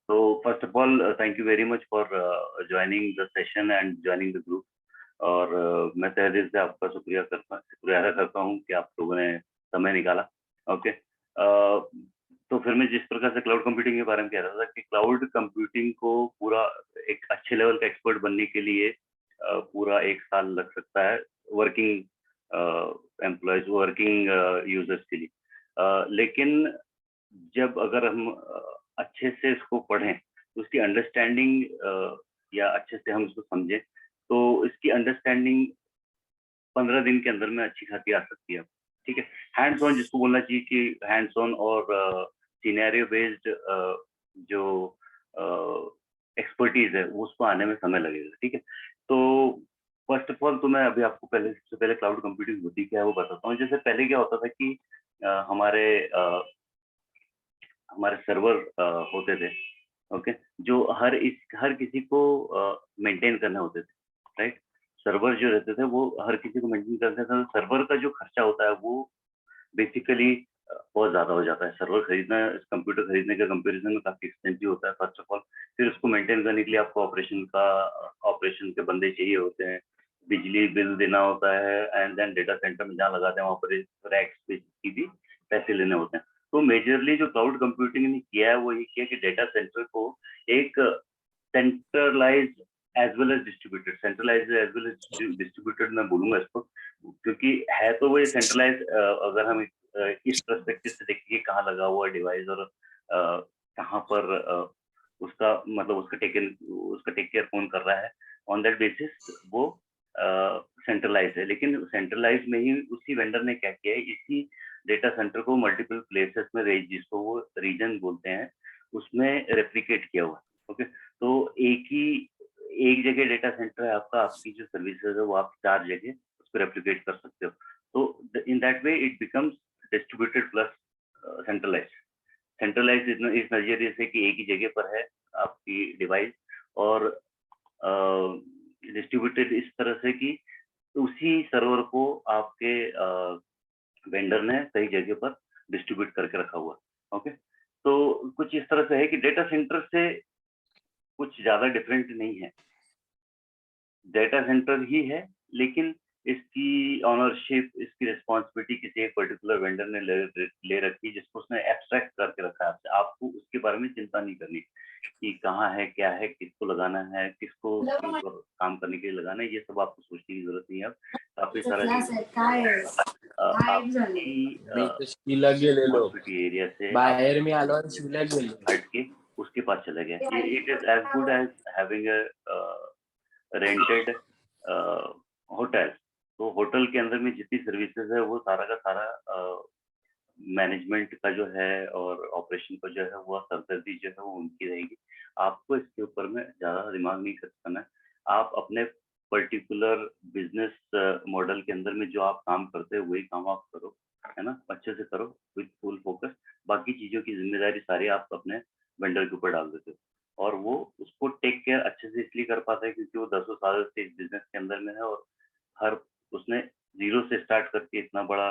So first of all, thank you very much for joining the session and joining the group. और मैं तहे दिल से आपका शुक्रिया अदा करता हूँ कि आप लोगों ने समय निकाला। ओके, तो फिर मैं जिस प्रकार से क्लाउड कंप्यूटिंग के बारे में कह रहा था कि क्लाउड कंप्यूटिंग को पूरा एक अच्छे लेवल का एक्सपर्ट बनने के लिए पूरा 1 साल लग सकता है वर्किंग एम्प्लॉयज, वर्किंग यूजर्स के लिए। लेकिन जब अगर हम अच्छे से इसको पढ़ें, उसकी अंडरस्टैंडिंग या अच्छे से हम इसको समझें, तो इसकी अंडरस्टैंडिंग 15 दिन के अंदर में अच्छी खासी आ सकती है। ठीक है, हैंड्स ऑन जिसको बोलना चाहिए कि हैंड्स ऑन और सिनेरियो बेस्ड जो एक्सपर्टीज है उसको आने में समय लगेगा। ठीक है, तो फर्स्ट ऑफ ऑल तो मैं अभी आपको सबसे पहले क्लाउड कंप्यूटिंग होती क्या है वो बताता हूँ। जैसे पहले क्या होता था कि हमारे सर्वर होते थे, ओके, जो हर किसी को मेंटेन करने होते थे, राइट। सर्वर जो रहते थे वो हर किसी को मेंटेन करते थे। सर्वर का जो खर्चा होता है वो बेसिकली बहुत ज्यादा हो जाता है। सर्वर खरीदना कंप्यूटर खरीदने के कंपैरिजन में काफी एक्सपेंसिव होता है फर्स्ट ऑफ ऑल। फिर उसको मेंटेन करने के लिए आपको ऑपरेशन के बंदे चाहिए होते हैं, बिजली बिल देना होता है, एंड देन डेटा सेंटर में जहाँ लगाते हैं वहाँ पर रैक्स की भी पैसे लेने होते हैं। तो मेजरली जो क्लाउड कंप्यूटिंग ने किया है वो ये किया कि डेटा सेंटर को एक centralise as well as distributed, centralise as well as distributed मैं बोलूंगा इसको, क्योंकि है तो वो सेंट्रलाइज। अगर हम इस पर्सपेक्टिव से देखेंगे कहाँ लगा हुआ डिवाइस और कहाँ पर उसका मतलब उसका टेक केयर कौन कर रहा है, ऑन दैट बेसिस वो सेंट्रलाइज है। लेकिन सेंट्रलाइज में ही उसी वेंडर ने क्या किया है, इसी डेटा सेंटर को मल्टीपल प्लेसेस में जिसको वो रीजन बोलते हैं उसमें रेप्लिकेट किया हुआ। ओके, तो एक जगह डेटा सेंटर है आपका, आपकी जो सर्विसेज है वो आप 4 जगह उसको रेप्लिकेट कर सकते हो। तो in that way it becomes distributed plus centralise इस नजरिए से कि एक ही जगह पर है आपकी डिवाइस, और डिस्ट्रीब्यूटेड इस तरह से कि उसी सर्वर को आपके वेंडर ने कई जगह पर डिस्ट्रीब्यूट करके रखा हुआ। ओके, तो कुछ इस तरह से है कि डेटा सेंटर से कुछ ज्यादा डिफरेंट नहीं है, डेटा सेंटर ही है, लेकिन इसकी ऑनरशिप, इसकी रिस्पॉन्सिबिलिटी किसी एक पर्टिकुलर वेंडर ने ले रखी, जिसको उसने एब्स्ट्रैक्ट करके रखा है। आपको उसके बारे में चिंता नहीं करनी कि कहाँ है, क्या है, किसको लगाना है, किसको काम करने के लिए लगाना है, ये सब आपको सोचने की जरूरत नहीं है। काफी सारा एरिया से बाहेर मी आलो आणि शिवला गेलो हट के उसके पास चले गए। It is as good as having rented hotel. तो होटल के अंदर में जितनी सर्विसेज है वो सारा का सारा मैनेजमेंट का जो है और ऑपरेशन का जो है वो सरदर्दी जो है वो उनकी रहेगी। आपको इसके ऊपर में ज्यादा दिमाग नहीं खर्च करना है। आप अपने पर्टिकुलर बिजनेस मॉडल के अंदर में जो आप काम करते हो वही काम आप करो, है ना, अच्छे से करो विद फुल फोकस। बाकी चीजों की जिम्मेदारी सारी आप अपने वेंडर के ऊपर डाल देते हो, और वो उसको टेक केयर अच्छे से इसलिए कर पाता है क्योंकि वो 10 साल से इस बिजनेस के अंदर में है, और हर उसने जीरो से स्टार्ट करके इतना बड़ा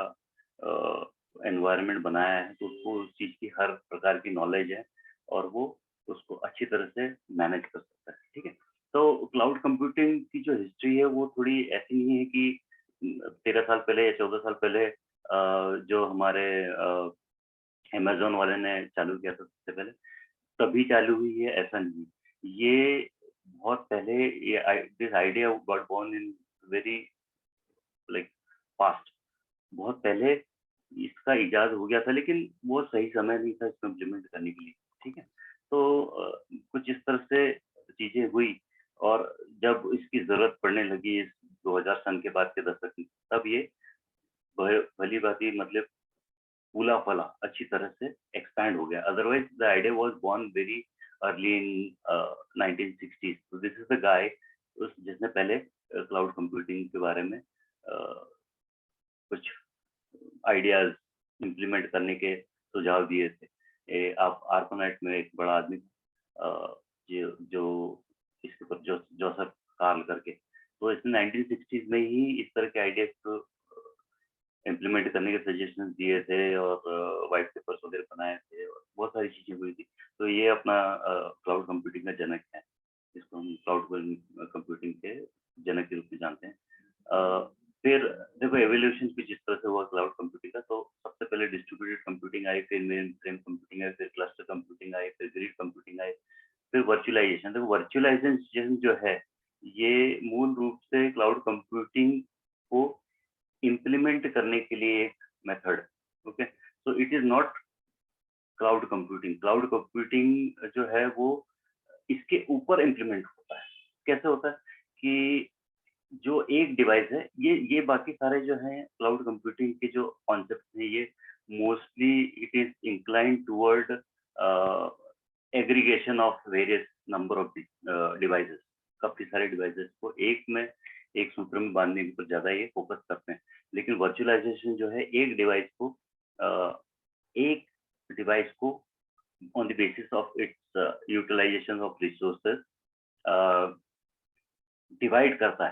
एनवायरनमेंट बनाया है, तो उसको उस चीज की हर प्रकार की नॉलेज है और वो उसको अच्छी तरह से मैनेज कर सकता है। ठीक है, तो क्लाउड कंप्यूटिंग की जो हिस्ट्री है वो थोड़ी ऐसी नहीं है कि 13 साल पहले या 14 साल पहले जो हमारे अमेजोन वाले ने चालू किया था सबसे पहले तभी चालू हुई है, ऐसा नहीं। ये बहुत पहले ये this idea got born in very like past, बहुत पहले इसका इजाद हो गया था, लेकिन वो सही समय नहीं था इसको इम्प्लीमेंट करने के लिए। ठीक है, तो कुछ इस तरह से चीजें हुई, और जब इसकी जरूरत पड़ने लगी इस 2000 सन के बाद के दशक में, तब ये भली भांति मतलब फूला फला अच्छी तरह से एक्सपैंड हो गया। Otherwise the idea was born very early in 1960s। तो दिस इज द गाय जिसने पहले क्लाउड कंप्यूटिंग के बारे में कुछ आइडियाज इम्प्लीमेंट करने के सुझाव दिए थे। आप आर्कोनेट में एक बड़ा आदमी जो इसके ऊपर जोसेफ कार्ल करके, तो इसने 1960s में ही इस तरह के आइडियाज को इम्प्लीमेंट करने के सजेशन दिए थे और व्हाइट पेपर्स वगैरह बनाए थे और बहुत सारी चीजें हुई थी। तो ये अपना कंप्यूटिंग का जनक है, जिसको हम क्लाउड कंप्यूटिंग के जनक के रूप में जानते हैं। फिर देखो एवोल्यूशन भी जिस तरह से हुआ क्लाउड कंप्यूटिंग का, तो सबसे पहले डिस्ट्रीब्यूटेड कंप्यूटिंग आई, फिर मेन फ्रेम कंप्यूटिंग आई, फिर क्लस्टर कंप्यूटिंग आई, फिर ग्रिड कंप्यूटिंग आई, फिर वर्चुअलाइजेशन। देखो वर्चुअलाइजेशन जो है ये मूल रूप से क्लाउड कंप्यूटिंग को इम्प्लीमेंट करने के लिए एक method, okay. So it is not cloud computing. Cloud computing जो है वो इसके ऊपर इम्प्लीमेंट होता है। कैसे होता है कि जो एक डिवाइस है, ये बाकी सारे जो हैं क्लाउड कंप्यूटिंग के जो कॉन्सेप्ट हैं, ये mostly it is inclined toward aggregation of various number of devices. काफी सारे डिवाइसेस को एक सूत्र में बांधने के ऊपर ज्यादा ये फोकस करते हैं। लेकिन वर्चुअलाइजेशन जो है एक डिवाइस को on the basis of its utilisation of resources divide करता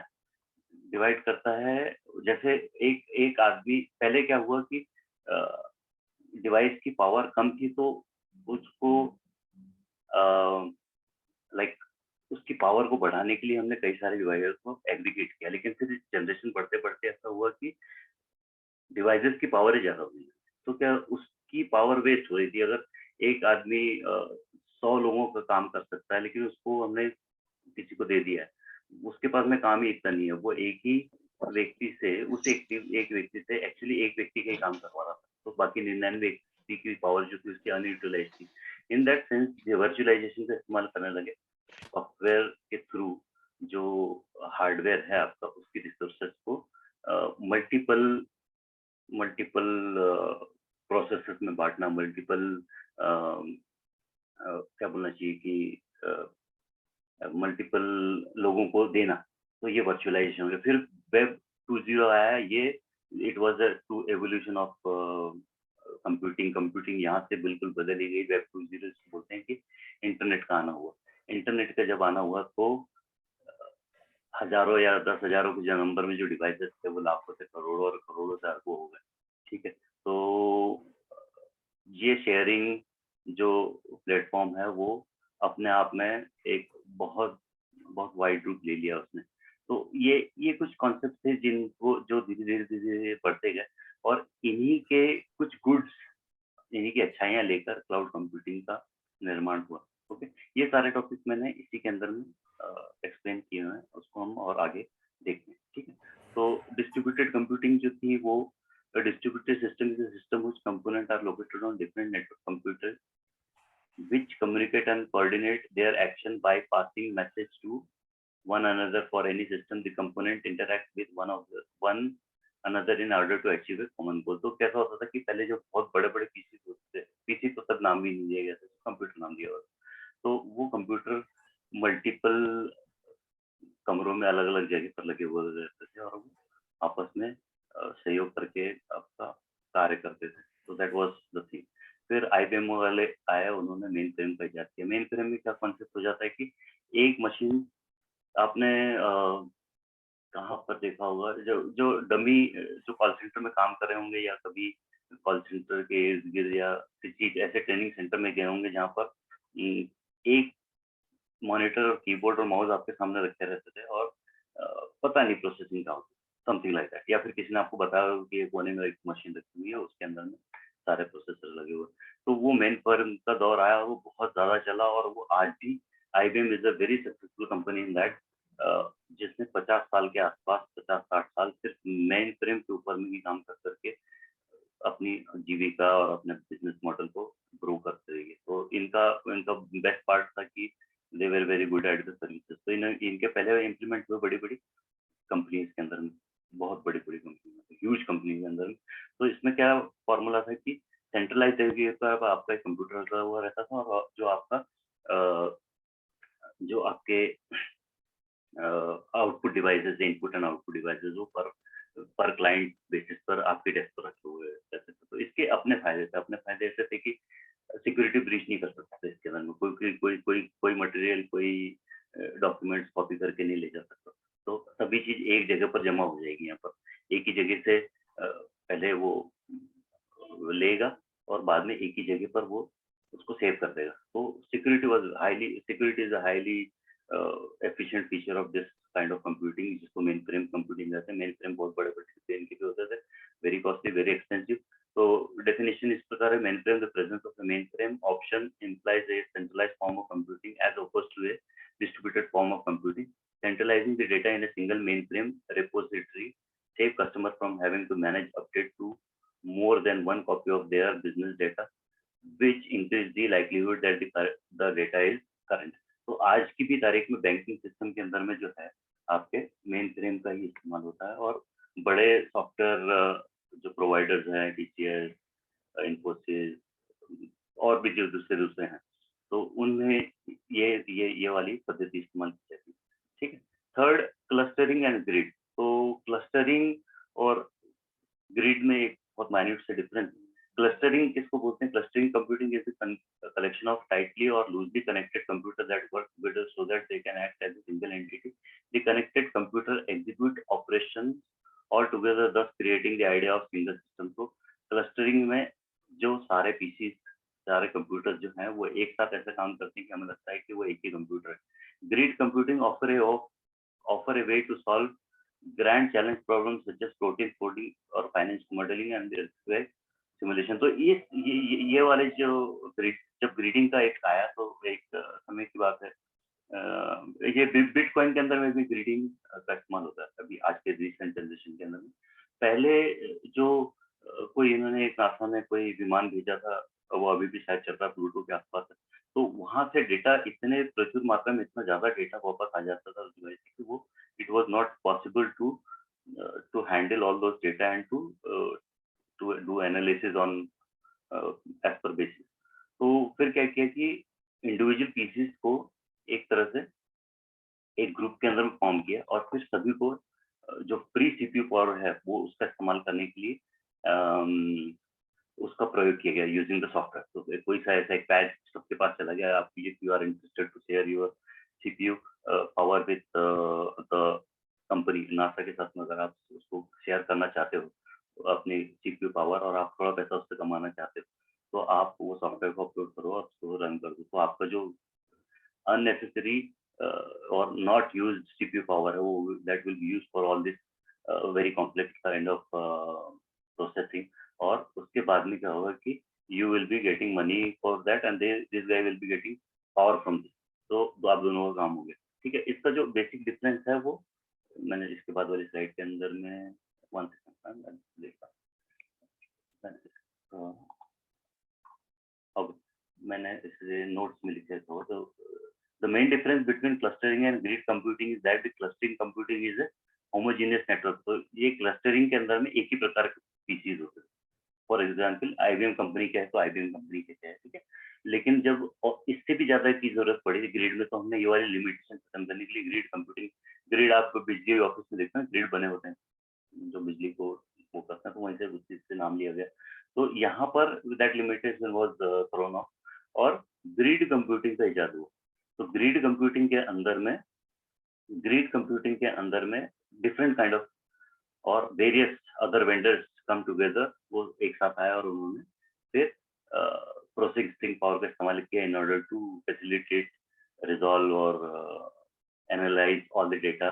है। जैसे एक आदमी, पहले क्या हुआ कि डिवाइस की पावर कम थी, तो उसको लाइक उसकी पावर को बढ़ाने के लिए हमने कई सारे डिवाइसेस को एग्रीगेट किया। लेकिन फिर जनरेशन बढ़ते बढ़ते ऐसा हुआ कि डिवाइसेस की पावर ही ज्यादा हुई, तो क्या उसकी पावर वेस्ट हो रही थी। अगर एक आदमी 100 लोगों का काम कर सकता है, लेकिन उसको हमने किसी को दे दिया है, उसके पास में काम ही इतना नहीं है, वो एक व्यक्ति से एक्चुअली एक व्यक्ति का ही काम करवा रहा था, तो बाकी 99 व्यक्ति की पावर जो थी उसकी अनयूटिलाइज थी। इन दैट सेंस वर्चुअलाइजेशन का इस्तेमाल करने लगे। सॉफ्टवेयर के थ्रू जो हार्डवेयर है आपका, उसकी रिसोर्सेज को मल्टीपल प्रोसेसेस में बांटना, क्या बोलना चाहिए कि मल्टीपल लोगों को देना, तो ये वर्चुअलाइजेशन हो गया। फिर वेब 2.0 आया, ये it was a to evolution of computing यहाँ से बिल्कुल बदली गई। वेब 2.0 बोलते हैं कि इंटरनेट का आना हुआ। इंटरनेट का जब आना हुआ तो हजारों या 10,000 के नंबर में जो डिवाइसेस थे वो लाखों से करोड़ों और करोड़ों से अरबों हो गए, ठीक है। तो ये शेयरिंग जो प्लेटफॉर्म है वो अपने आप में एक बहुत वाइड रूप ले लिया उसने। तो ये कुछ कॉन्सेप्ट थे जिनको जो धीरे धीरे बढ़ते गए, और इन्हीं के कुछ गुड्स, इन्हीं की अच्छाइयाँ लेकर क्लाउड कंप्यूटिंग का निर्माण हुआ। ओके, ये सारे टॉपिक मैंने इसी के अंदर में एक्सप्लेन किए हुए हैं, उसको हम और आगे देखते हैं, ठीक है। तो डिस्ट्रीब्यूटेड कंप्यूटिंग जो थी वो distributed system is a system whose components are located on different network computers which communicate and coordinate their action by passing message to one another. For any system, the component interact with one another in order to achieve a common goal. तो कैसा होता था कि पहले जो बहुत बड़े-बड़े PC होते थे, पीसी तो तब नाम भी नहीं दिया गया था, कंप्यूटर नाम दिया हुआ था। तो वो कंप्यूटर मल्टीपल कमरों में अलग-अलग जगह पर लगे हुए रहते थे, और वो आपस में सहयोग करके आपका कार्य करते थे। तो दैट वाज द थिंग। फिर आईबीएम वाले आए, उन्होंने मेन फ्रेम का इजाद किया। मेन फ्रेम में क्या कॉन्सेप्ट हो जाता है कि एक मशीन आपने कहाँ पर देखा होगा, जो डमी जो कॉल सेंटर में काम कर रहे होंगे, या कभी कॉल सेंटर के इर्द गिर्द या किसी ऐसे ट्रेनिंग सेंटर में गए होंगे जहाँ पर एक मॉनिटर और कीबोर्ड और माउस आपके सामने रखे रहते थे, और पता नहीं प्रोसेसिंग का होती, समथिंग लाइक दैट। या फिर किसी ने आपको बताया होगा कि एक कोने में एक मशीन रखी हुई है, उसके अंदर में सारे प्रोसेसर लगे हुए। तो वो मेन फर्म का दौर आया, वो बहुत ज्यादा चला, और वो आज भी IBM is a very successful company in that, जिसने 50 साल के आसपास, 50-60 साल सिर्फ मेन फ्रेम के ऊपर में ही काम कर करके अपनी जीविका और अपने बिजनेस मॉडल को ग्रो करते रहिए। तो इनका बेस्ट पार्ट था कि they were very good at the services. तो इनके पहले इम्प्लीमेंट हुए बड़ी बड़ी कंपनीज के अंदर में, बहुत बड़ी बड़ी कंपनी, ह्यूज कंपनी के अंदर में। तो इसमें क्या फॉर्मूला था कि सेंट्रलाइज तरीके का आपका कंप्यूटर लगा हुआ रहता था, और जो आपके output devices, input and output devices, वो पर क्लाइंट बेसिस पर आपके डेस्क पर रखे हुए रहते थे। तो इसके अपने फायदे ऐसे थे कि सिक्योरिटी ब्रीच नहीं कर सकता था इसके अंदर में, कोई मटेरियल, कोई डॉक्यूमेंट्स कॉपी करके नहीं ले जा सकता। तो सभी चीज एक जगह पर जमा हो जाएगी। यहाँ पर एक ही जगह से पहले वो लेगा, और बाद में एक ही जगह पर वो उसको सेव कर देगा। तो security is a highly efficient feature of this kind of computing, जिसको मेन फ्रेम कंप्यूटिंग कहते हैं. मेन फ्रेम बहुत बड़े बड़े इनके भी होते थे, वेरी कॉस्टली, वेरी एक्सपेंसिव. तो डेफिनेशन इस प्रकार है, main frame, the presence of the main frame option implies a centralized form of computing as opposed to a distributed form of computing. Centralizing the data in a single mainframe repository save customers from having to manage update to more than one copy of their business data, which increase the likelihood that the data is current. तो आज की भी तारीख में banking system के अंदर में जो है आपके मेन फ्रेम का ही इस्तेमाल होता है, और बड़े सॉफ्टवेयर जो प्रोवाइडर्स हैं, TCS, इन्फोसिस और भी जो दूसरे हैं, तो उनमें ये वाली पद्धति इस्तेमाल की जाती है. ठीक है. Third, clustering and grid. तो क्लस्टरिंग और ग्रिड में एक बहुत माइन्यूट से डिफरेंस. क्लस्टरिंग किसको बोलते हैं? Clustering computing is a collection of tightly or loosely connected computers that work together so that they can act as a single entity. The connected computer execute operations all together, thus creating the idea of single system. तो clustering में जो सारे PC, सारे computer जो हैं वो एक साथ ऐसे काम करते हैं कि हमें लगता है कि वो एक ही कंप्यूटर है. Grid computing offer a way to solve grand challenge problems such as protein coding or finance modeling and earthquake simulation. तो ये वाले जो जब ग्रीडिंग का एक आया तो एक समय की बात है. ये बिटकॉइन के अंदर में भी ग्रीडिंग का इस्तेमाल होता है अभी आज के रिसेंट जनरेशन के अंदर में. पहले जो कोई इन्होंने एक नासा में कोई विमान भेजा था, वो अभी भी शायद चल रहा है, प्लूटो के आसपास है, तो वहां से डेटा इतने प्रचुर मात्रा में इतना ज्यादा डेटा वापस आ जाता था उस डिवाइस से कि वो it was not possible to handle all those data and to do analysis on as per basis. तो फिर क्या किया कि इंडिविजुअल पीसीस को एक तरह से एक ग्रुप के अंदर फॉर्म किया और फिर सभी को जो फ्री सीपीयू पावर है वो उसका इस्तेमाल करने के लिए उसका प्रयोग किया गया यूजिंग द सॉफ्टवेयर. तो कोई सा ऐसा एक पैच सबके पास चला गया, आप you are interested to share your CPU power with the company, NASA के साथ में अगर आप उसको शेयर करना चाहते हो अपनी सीपीयू पावर और आप थोड़ा पैसा उससे कमाना चाहते हो, तो आप वो सॉफ्टवेयर को अपलोड करो और उसको रन कर दो. तो आपका जो unnecessary or not used CPU power है वो that will be used for all this very complex kind of processing. और उसके बाद में क्या होगा कि you will be getting money for that and this guy will be getting power from this. तो आप दोनों का काम हो गया. ठीक है. इसका जो बेसिक डिफरेंस है वो मैंने इसके बाद वाली स्लाइड के अंदर में 1 सेकंड देखा. अब मैंने इसे नोट्स में लिखा था. तो the main difference between clustering and grid computing is that the clustering computing is a homogeneous network. तो ये clustering के अंदर में एक ही प्रकार के पीसीज होते हैं. फॉर एग्जाम्पल IBM कंपनी के है तो IBM कंपनी के है. ठीक है. लेकिन जब इससे भी ज्यादा की जरूरत पड़ी ग्रिड में, तो हमने ये वाली लिमिटेशन खत्म करने के लिए ग्रिड कंप्यूटिंग, ग्रिड आपको बिजली ऑफिस में देखते हैं ग्रिड बने होते हैं जो बिजली को वो करते हैं, तो वहीं से उस चीज से नाम लिया गया. तो यहाँ पर that limitation was thrown of और ग्रिड कंप्यूटिंग का इजाद हुआ. तो ग्रिड कंप्यूटिंग के अंदर में डिफरेंट काइंड ऑफ और various other vendors come together, वो एक साथ आया और उन्होंने फिर प्रोसेसिंग पावर का इस्तेमाल किया in order to facilitate, resolve और analyse all the data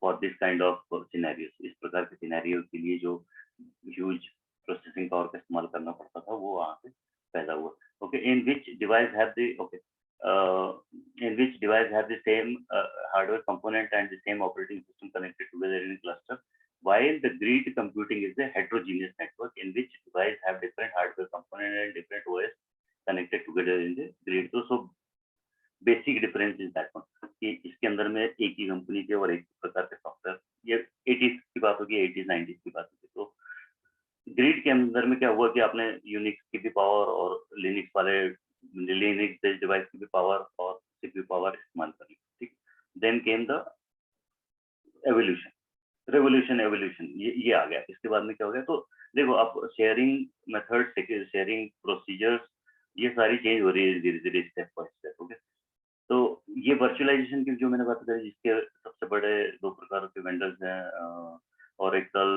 for this kind of scenarios. इस प्रकार के सिनेरियो के लिए जो ह्यूज प्रोसेसिंग पावर का इस्तेमाल करना पड़ता था वो वहाँ से पैदा हुआ. Okay. In which device have the same hardware component and the same operating system connected together in a cluster, while the grid computing is a heterogeneous network in which devices have different hardware component and different OS connected together in the grid. So basic difference is that one कि इसके अंदर में एक ही company के और एक प्रकार के सॉफ्टवेयर, ये 80s की बात होगी, 80s 90s की बात होगी. तो ग्रिड के अंदर में क्या हुआ कि आपने यूनिक्स की भी पावर और लिनक्स वाले लिनक्स बेस्ड डिवाइस की भी पावर और सीपीयू पावर इस्तेमाल कर ली. ठीक. देन केम द एवोल्यूशन ये आ गया. इसके बाद में क्या हो गया, तो देखो अब शेयरिंग मेथड, शेयरिंग प्रोसीजर्स, ये सारी चेंज हो रही है धीरे धीरे स्टेप बाय स्टेप. ओके. तो ये वर्चुअलाइजेशन की जो मैंने बात करी, जिसके सबसे बड़े दो प्रकार के वेंडर्स हैं, ऑरेकल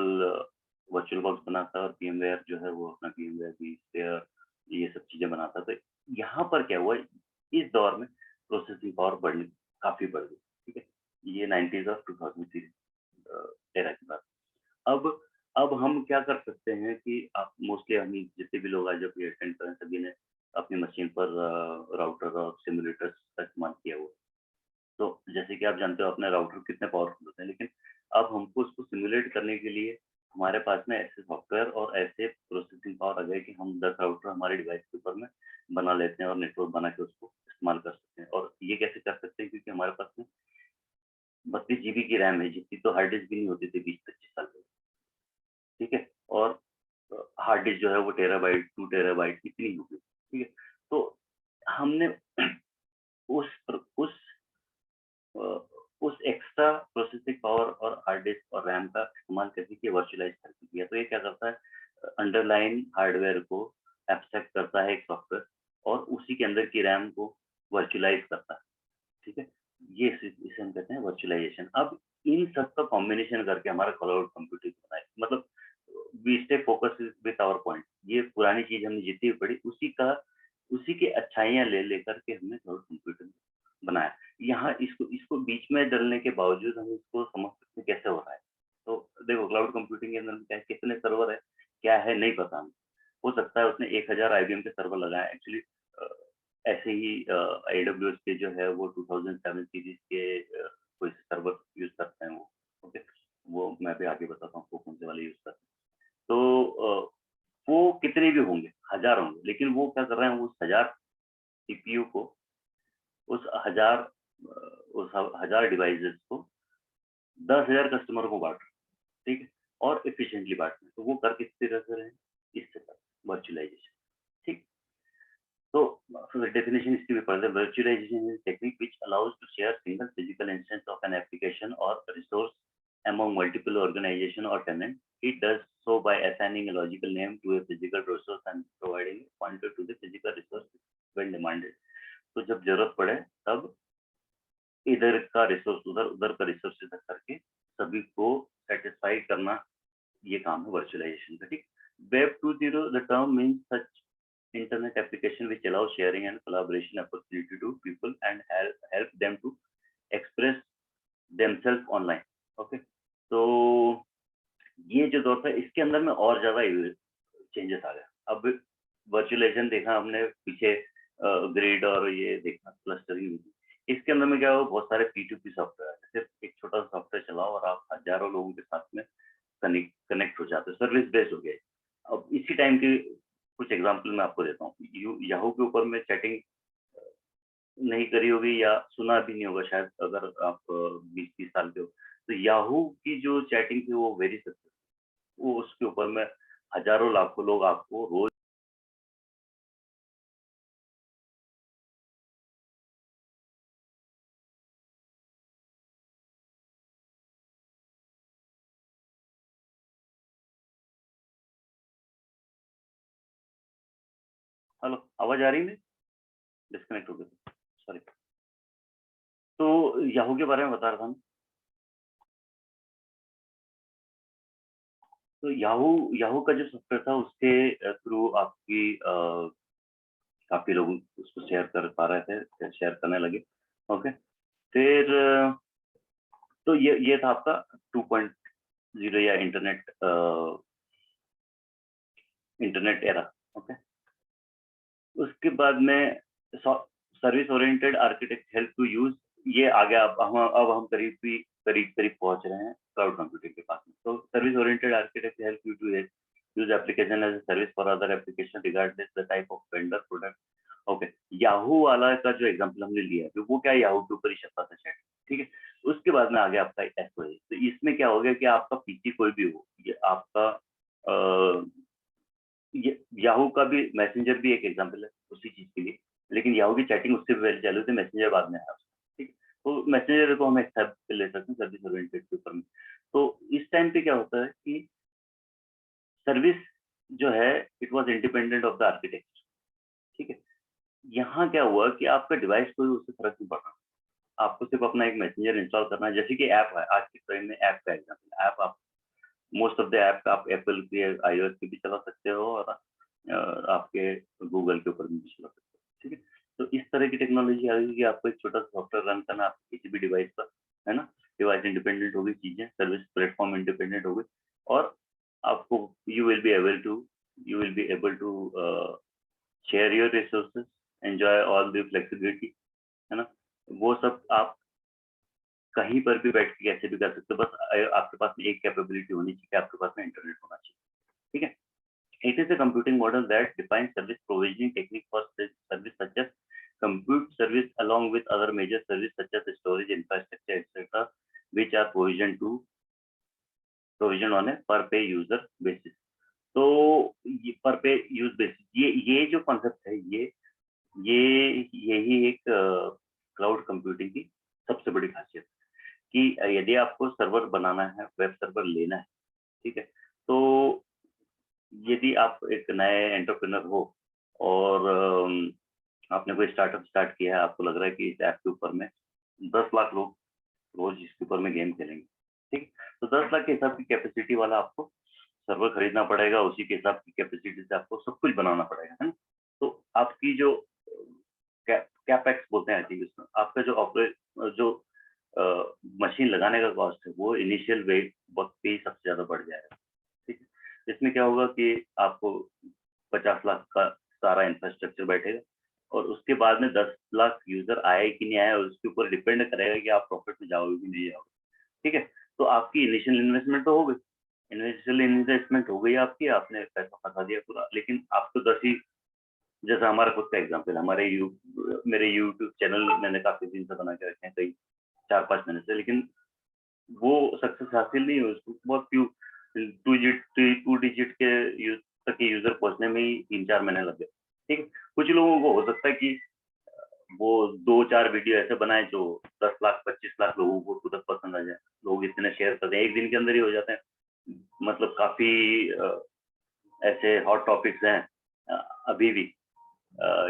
वर्चुअल बॉक्स बनाता है और VMware जो है वो अपना VMware vSphere ये सब चीजें बनाता. तो यहाँ पर क्या हुआ, इस इस दौर में प्रोसेसिंग पावर काफी बढ़ गई, ठीक है। ये 90s और 2000 सीरीज एरा की बात। अब हम क्या कर सकते हैं कि आप मोस्टली हम जितने भी लोग आज जब ये अटेंड करें सभी ने अपनी मशीन पर राउटर और सिमुलेटर्स का इस्तेमाल किया हुआ। तो जैसे कि आप जानते हो अपने राउटर कितने पावरफुल होते हैं, लेकिन अब हमको उसको सिमुलेट करने के लिए हमारे पास में ऐसे सॉफ्टवेयर और ऐसे प्रोसेसिंग पावर आ गए कि हम 10 राउटर हमारे डिवाइस के ऊपर में बना लेते हैं और नेटवर्क बना के उसको इस्तेमाल कर सकते हैं। और ये कैसे कर सकते हैं, क्योंकि हमारे पास में 32 जीबी की रैम है, जितनी तो हार्ड डिस्क भी नहीं होती थी 20-25 साल पहले, ठीक है। और हार्ड डिस्क जो है वो टेराबाइट 2 टेराबाइट इतनी हो गई, ठीक है। तो हमने उस अ, उस एक्स्ट्रा प्रोसेसिंग पावर और हार्ड डिस्क और रैम का इस्तेमाल करके ये वर्चुअलाइज करके किया। तो ये क्या करता है, अंडरलाइन हार्डवेयर को एब्स्ट्रैक्ट करता है एक सॉफ्टवेयर और उसी के अंदर की रैम को वर्चुअलाइज करता है, ठीक है। इसे हम कहते हैं वर्चुअलाइजेशन। अब इन सब का कॉम्बिनेशन करके हमारा क्लाउड कंप्यूटिंग बना है। मतलब we stay focus with our point. ये पुरानी चीज हमने जितनी भी पढ़ी उसी की अच्छाइयाँ ले लेकर के हमने क्लाउड कंप्यूटिंग बनाया। यहाँ इसको इसको बीच में डलने के बावजूद हम इसको समझ सकते हैं कैसे हो रहा है। तो देखो क्लाउड कंप्यूटिंग के अंदर क्या है, कितने सर्वर है, क्या है नहीं पता हमें। हो सकता है उसने 1000 आईबीएम के सर्वर लगाए एक्चुअली। ऐसे ही AWS के जो है वो 2007 सीरीज के कोई सर्वर यूज करते हैं वो, ओके। वो मैं भी आगे बताता हूँ वो कौन से वाले यूज करते हैं। तो वो कितने भी होंगे, हजार होंगे, लेकिन वो क्या कर रहे हैं, उस 1000 सीपीयू को उस हजार उस हजार डिवाइसेस को 10,000 कस्टमर को बांट रहे हैं, ठीक है। और एफिशिएंटली बांट रहे हैं। तो वो कर किस तरह से रहे हैं, इससे कर वर्चुअलाइजेशन, ठीक। So, the definition is to be further. Virtualization is a technique which allows to share single physical instance of an application or resource among multiple organization or tenants. It does so by assigning a logical name to a physical resource and providing a pointer to the physical resource when demanded. तो जब जरूरत पड़े तब इधर का resource उधर, उधर का रिसोर्स इधर करके सभी को सेटिस्फाई करना, ये काम है वर्चुअलाइजेशन का, ठीक। Web 2.0 the term means such internet application which allows sharing and collaboration opportunity to people and help them to express themselves online, okay। तो ये जो दौर था इसके अंदर में और ज्यादा चेंजेस आ गए। अब वर्चुअलाइजेशन देखा हमने पीछे, ग्रिड और ये देखा क्लस्टरिंग, इसके अंदर में क्या हो, बहुत सारे P2P सॉफ्टवेयर है। सिर्फ एक छोटा सा सॉफ्टवेयर चलाओ और आप हजारों लोगों के साथ में कनेक्ट हो जाते हो, सर्विस बेस्ड हो गया। अब इसी टाइम की कुछ एग्जांपल मैं आपको देता हूँ। याहू के ऊपर में चैटिंग नहीं करी होगी या सुना भी नहीं होगा शायद, अगर आप 20-30 साल के हो तो याहू की जो चैटिंग थी वो वेरी सक्सेसफुल। वो उसके ऊपर में हजारों लाखों लोग आपको रोज। हेलो, आवाज आ रही है? डिस्कनेक्ट हो गया, सॉरी। तो याहू के बारे में बता रहा था। तो याहू याहू का जो सॉफ्टवेयर था उसके थ्रू आपकी काफी लोग उसको शेयर कर पा रहे थे, शेयर करने लगे, ओके। फिर तो ये था आपका 2.0 या इंटरनेट एरा, ओके। उसके बाद में service oriented architect help to use, ये आ गया। अब हम करीब पहुंच रहे हैं क्लाउड कंप्यूटिंग के पास में। तो service oriented architect help you to use application as a service for other application regardless the type of vendor product, okay. Yahoo वाला का जो एग्जांपल हमने लिया है, तो वो क्या याहू के ऊपर ही चलता था चैट, ठीक है। उसके बाद में आ गया आपका एसओएस। तो इसमें क्या हो गया कि आपका पीसी कोई भी हो, ये आपका ये याहू का भी मैसेंजर भी एक एग्जांपल है उसी चीज के लिए, लेकिन याहू की चैटिंग उससे भी पहले चालू थी, मैसेंजर बाद में आया, ठीक। तो मैसेंजर को हम एक्सेप्ट कर ले सकते हैं सर्विस ओरिएंटेड के ऊपर में। तो इस टाइम पे क्या होता है कि सर्विस जो है it was independent of the architecture, ठीक है। यहाँ क्या हुआ कि आपका डिवाइस कोई उससे फर्क नहीं पड़ रहा, आपको सिर्फ अपना एक मैसेंजर इंस्टॉल करना है। जैसे कि ऐप है आज के टाइम में, ऐप का एग्जाम्पल, ऐप आप मोस्ट ऑफ द ऐप आप एप्पल के iOS पे भी चला सकते हो और आपके गूगल के ऊपर भी चला सकते हो, ठीक है। तो इस तरह की टेक्नोलॉजी आ गई कि आपको एक छोटा सा सॉफ्टवेयर रन करना आपके किसी भी डिवाइस पर, है ना, डिवाइस इंडिपेंडेंट हो गई चीजें, सर्विस प्लेटफॉर्म इंडिपेंडेंट हो गई, और आपको you will be able to share your resources, enjoy all the flexibility, है ना। वो सब आप कहीं पर भी बैठ के कैसे भी कर सकते हो, बस आपके पास में एक कैपेबिलिटी होनी चाहिए, आपके पास में इंटरनेट होना चाहिए, ठीक है। It is a computing model that defines service provisioning technique for service such as compute service along with other major service such as storage, infrastructure, etc., which are provisioned on a per pay user basis. तो ये per pay use basis, ये जो concept है, यही एक cloud computing की सबसे बड़ी खासियत कि यदि आपको सर्वर बनाना है, वेब सर्वर लेना है, ठीक है, तो यदि आप एक नए एंटरप्रेन्योर हो और आपने कोई स्टार्टअप स्टार्ट किया है, आपको लग रहा है कि इस ऐप के ऊपर में 10 लाख लोग रोज इसके ऊपर में गेम खेलेंगे, ठीक, तो 10 लाख के हिसाब की कैपेसिटी वाला आपको सर्वर खरीदना पड़ेगा, उसी के हिसाब की कैपेसिटी से आपको सब कुछ बनाना पड़ेगा, है ना। तो आपकी जो कैपेक्स बोलते हैं, आई थिंक इसमें आपका जो मशीन लगाने का कॉस्ट है, वो इनिशियल वक्त पे ही सबसे ज्यादा बढ़ जाएगा, ठीक है। इसमें क्या होगा कि आपको 50 लाख का सारा इंफ्रास्ट्रक्चर बैठेगा, और उसके बाद में 10 लाख यूजर आए कि नहीं आए, उसके ऊपर डिपेंड करेगा कि आप प्रॉफिट में जाओगे कि नहीं जाओगे, ठीक है। तो आपकी इनिशियल इन्वेस्टमेंट तो हो गई, इनिशियल इन्वेस्टमेंट हो गई आपकी, आपने पैसा फंसा दिया पूरा, लेकिन आप तो 10 ही, जैसा हमारा खुद का एग्जाम्पल, मेरे यूट्यूब चैनल मैंने काफी दिन से बना के रखे हैं, कई 4-5 महीने से, लेकिन वो सक्सेस हासिल नहीं हुई, उसको बहुत फ्यू 2 डिजिट के तक के यूजर पहुंचने में ही 3-4 महीने लग गए, ठीक है। कुछ लोगों को हो सकता है कि वो 2-4 वीडियो ऐसे बनाए जो 10 लाख 25 लाख लोगों को तुरंत पसंद आ जाए, लोग इतने शेयर करते हैं, एक दिन के अंदर ही हो जाते हैं, मतलब काफी ऐसे हॉट टॉपिक्स हैं अभी भी,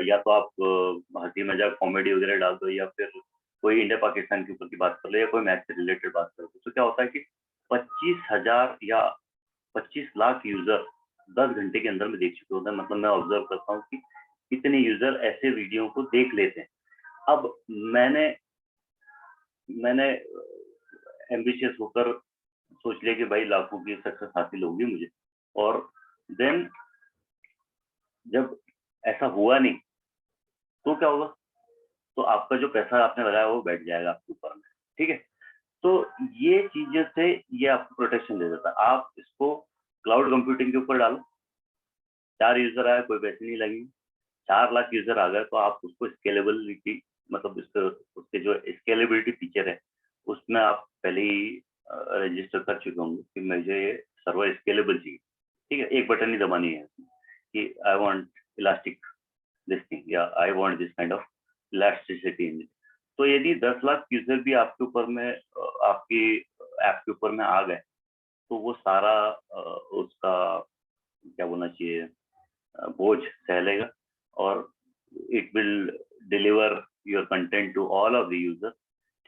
या तो आप हंसी मजाक कॉमेडी वगैरह डाल दो, या फिर कोई इंडिया पाकिस्तान के ऊपर की बात कर लो, या कोई मैच से रिलेटेड बात कर लो, तो क्या होता है कि 25,000 या 25 लाख यूजर 10 घंटे के अंदर में देख चुके होते हैं। मतलब मैं ऑब्जर्व करता हूँ कि इतने यूजर ऐसे वीडियो को देख लेते हैं। अब मैंने एम्बिशियस होकर सोच लिया कि भाई लाखों की सक्सेस हासिल होगी मुझे, और देन जब ऐसा हुआ नहीं तो क्या होगा, तो आपका जो पैसा आपने लगाया वो बैठ जाएगा आपके ऊपर में, ठीक है। तो ये चीजें से ये आपको प्रोटेक्शन दे देता है। आप इसको क्लाउड कंप्यूटिंग के ऊपर डालो, 4 यूजर आए कोई पैसे नहीं लगेंगे, 4 लाख यूजर आ गए तो आप उसको स्केलेबिलिटी, मतलब उसके जो स्केलेबिलिटी फीचर है उसमें आप पहले ही रजिस्टर कर चुके होंगे कि मुझे ये सर्वर स्केलेबल चाहिए, ठीक है। एक बटन ही दबानी है कि I want elastic this thing, या I want this kind of elasticity in it. तो यदि 10 लाख यूजर भी आपके ऊपर में आपकी ऐप के ऊपर में आ गए, तो वो सारा उसका क्या बोलना चाहिए, बोझ सह लेगा, और it will deliver your content to all of the user,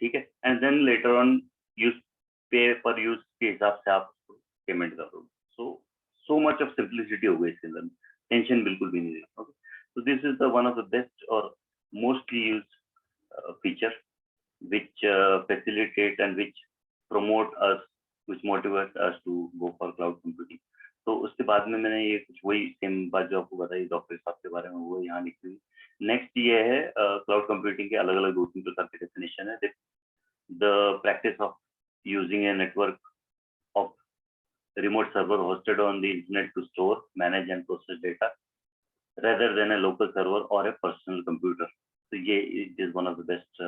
ठीक है। And then later on use pay per use के हिसाब से आप पेमेंट करोगे। सो मच ऑफ सिंप्लिसिटी हो गई इसके अंदर, टेंशन बिल्कुल भी नहीं है। Okay, so this is the one of the best or mostly used feature which facilitate and which promote us, which motivate us to go for cloud computing. तो उसके बाद में मैंने ये कुछ वही सेम बात जो आपको बताई डॉक्टर साहब के बारे में, वो यहाँ लिखी हुई। नेक्स्ट ये है क्लाउड कंप्यूटिंग के अलग अलग 2-3 प्रकार के डेफिनेशन है। The practice of using a network of remote server hosted on the internet to store, manage and process data rather than a local server or a personal computer. तो ये it is one of the best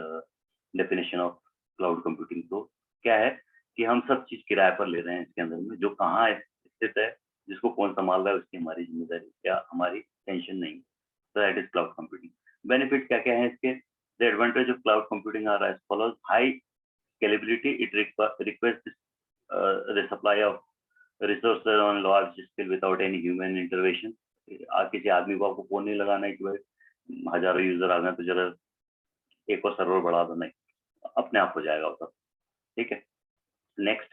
definition of cloud computing। तो क्या है कि हम सब चीज किराए पर ले रहे हैं इसके अंदर में, जो कहाँ स्थित है, जिसको कौन संभाल रहा है, उसकी हमारी जिम्मेदारी या हमारी टेंशन नहीं। तो that is cloud computing. Benefit क्या क्या है इसके? The advantage of cloud computing are as follows: high scalability, it request the supply of resources on large scale without any human intervention। किसी आदमी को आपको फोन नहीं लगाना है कि भाई हजारों यूजर आ गए तो जरा एक और सर्वर बढ़ा दो, नहीं, अपने आप हो जाएगा वो सब, ठीक है। Next,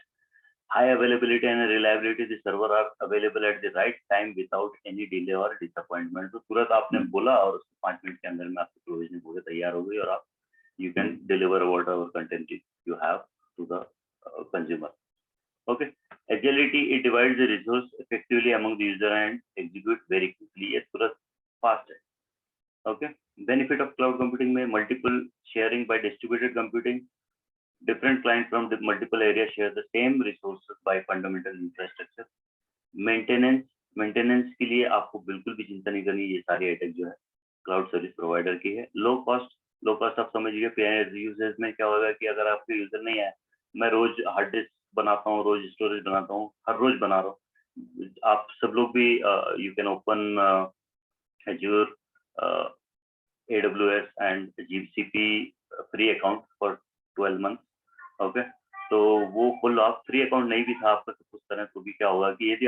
high availability and reliability, the server are available at the right time without any delay or disappointment. तो तुरंत आपने बोला और 5 मिनट के अंदर में आपकी प्रोविजनिंग हो गई, तैयार हो गई और आप you can deliver whatever content you have to the consumer. Okay. Agility, it divides the resource effectively among the user and execute very quickly. ये तुरंत fast है. Okay. Benefit of cloud computing में multiple sharing by distributed computing. Different clients from the multiple areas share the same resources by fundamental infrastructure. Maintenance के लिए आपको बिल्कुल भी चिंता नहीं करनी, ये सारी आइटम जो है क्लाउड सर्विस प्रोवाइडर की है. लो कॉस्ट आप समझिए. पेयर यूजेस में क्या होगा कि अगर आपके यूजर नहीं है, मैं रोज हार्ड डिस्क बनाता हूँ, रोज स्टोरेज बनाता हूँ, हर रोज बना रहा हूँ. आप सब लोग भी you can open Azure, AWS and GCP free account for 12 months. Okay. तो वो फुल आप फ्री अकाउंट नहीं भी था आपका सब कुछ करें तो भी क्या होगा कि यदि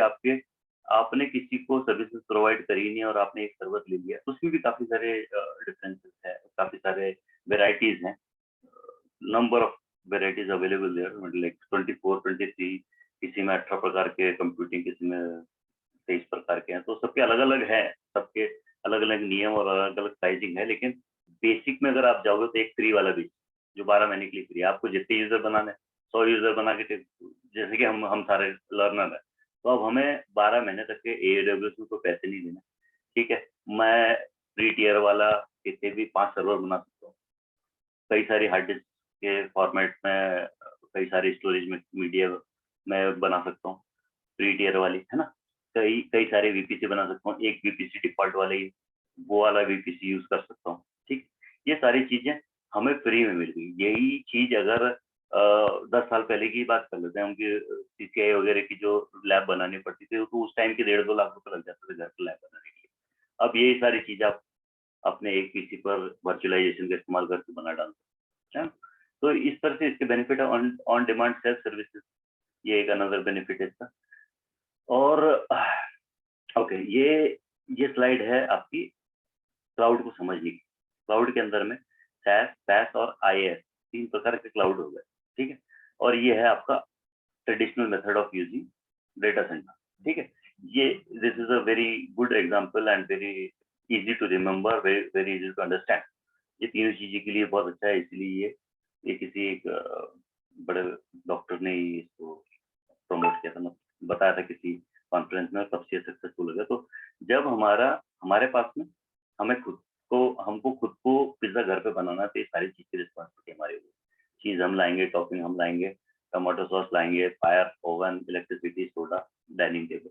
आपने किसी को सर्विसेज प्रोवाइड करी नहीं और आपने एक सर्वर ले लिया तो उसमें भी काफी सारे डिफरेंसेस है, काफी सारे वेराइटीज हैं. Number of varieties available there, मतलब लाइक 24 23, किसी में 18 प्रकार के कंप्यूटिंग, किसी में 23 प्रकार के हैं. तो सबके अलग अलग है, सबके अलग अलग नियम और अलग अलग प्राइसिंग है. लेकिन बेसिक में अगर आप जाओगे तो एक फ्री वाला भी जो 12 महीने के लिए फ्री. आपको जितने यूजर बनाने 100 यूजर बना के, जैसे कि हम सारे लर्नर हैं, तो अब हमें 12 महीने तक के AWS को पैसे नहीं देना. ठीक है. मैं फ्री टियर वाला किसी भी 5 सर्वर बना सकता हूँ, कई सारी हार्ड डिस्क के फॉर्मेट में, कई सारी स्टोरेज में मीडिया में बना सकता हूँ फ्री टियर वाली, है ना. कई सारे VPC बना सकता हूँ. एक VPC डिफॉल्ट वाला ही, वो वाला VPC यूज कर सकता हूँ. ठीक. ये सारी चीजें हमें फ्री में मिल गई. यही चीज अगर 10 साल पहले की बात कर लेते हैं हम कि CCI वगैरह की जो लैब बनानी पड़ती थी तो उस टाइम के 1.5-2 लाख रुपए लग जाते थे घर पर लैब बनाने के लिए. अब यही सारी चीज आप अपने एक PC पर वर्चुअलाइजेशन का इस्तेमाल करके बना डालते हैं. तो इस तरह से इसके बेनिफिट है. ऑन डिमांड सेल्फ सर्विसेज, ये एक अनदर बेनिफिट है इसका. और ओके, ये स्लाइड है आपकी क्लाउड को समझने की. क्लाउड के अंदर में SaaS और IaaS 3 प्रकार के क्लाउड हो गए. ठीक है. और ये है आपका traditional method of using data centre. ठीक है. ये this is a very good example and very easy to remember, very easy to understand. ये तीनों चीजें के लिए बहुत अच्छा है. इसलिए ये किसी एक बड़े डॉक्टर ने इसको प्रमोट किया था, बताया था किसी कॉन्फ्रेंस में, तब से सक्सेसफुल हो गया. तो जब हमारे पास में हमको खुद को पिज्जा घर पे बनाना, तो ये सारी चीज की रिस्पॉन्सिबिलिटी हमारी होगी. चीज हम लाएंगे, टॉपिंग हम लाएंगे, टमाटो सॉस लाएंगे, fire, oven, electricity, soda, dining table,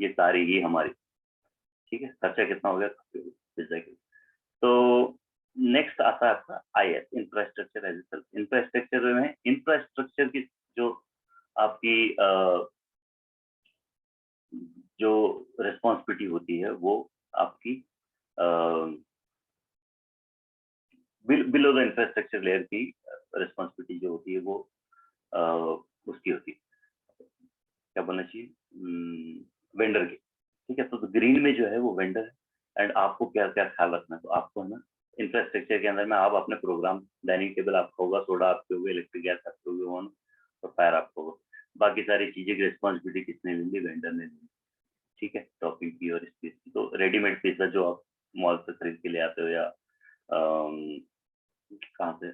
ये सारी ही हमारी. ठीक है. खर्चा कितना हो गया पिज्जा के. तो नेक्स्ट आता है आपका IaaS, infrastructure as a service. Infrastructure में इंफ्रास्ट्रक्चर की जो आपकी जो रिस्पॉन्सिबिलिटी होती है वो आपकी बिलो द इंफ्रास्ट्रक्चर लेयर की रिस्पॉन्सिबिलिटी जो होती है वो उसकी होती है, क्या बोलना चाहिए, वेंडर की. ठीक है. तो ग्रीन में जो है वो वेंडर है. एंड आपको क्या क्या ख्याल रखना है, तो आपको है ना इंफ्रास्ट्रक्चर के अंदर में आप अपने प्रोग्राम, डाइनिंग टेबल आपका होगा, सोडा आपके होगा, इलेक्ट्रिक गैस आपके होगी, ऑन और फायर आपको होगा. बाकी सारी चीजें की रिस्पॉन्सिबिलिटी किसने लेंगी, वेंडर ने लेंगी. ठीक है. टॉपिंग की और इस चीज की. तो रेडीमेड पिज्जा जो आप मॉल से खरीद के ले आते हो या कहाँ से,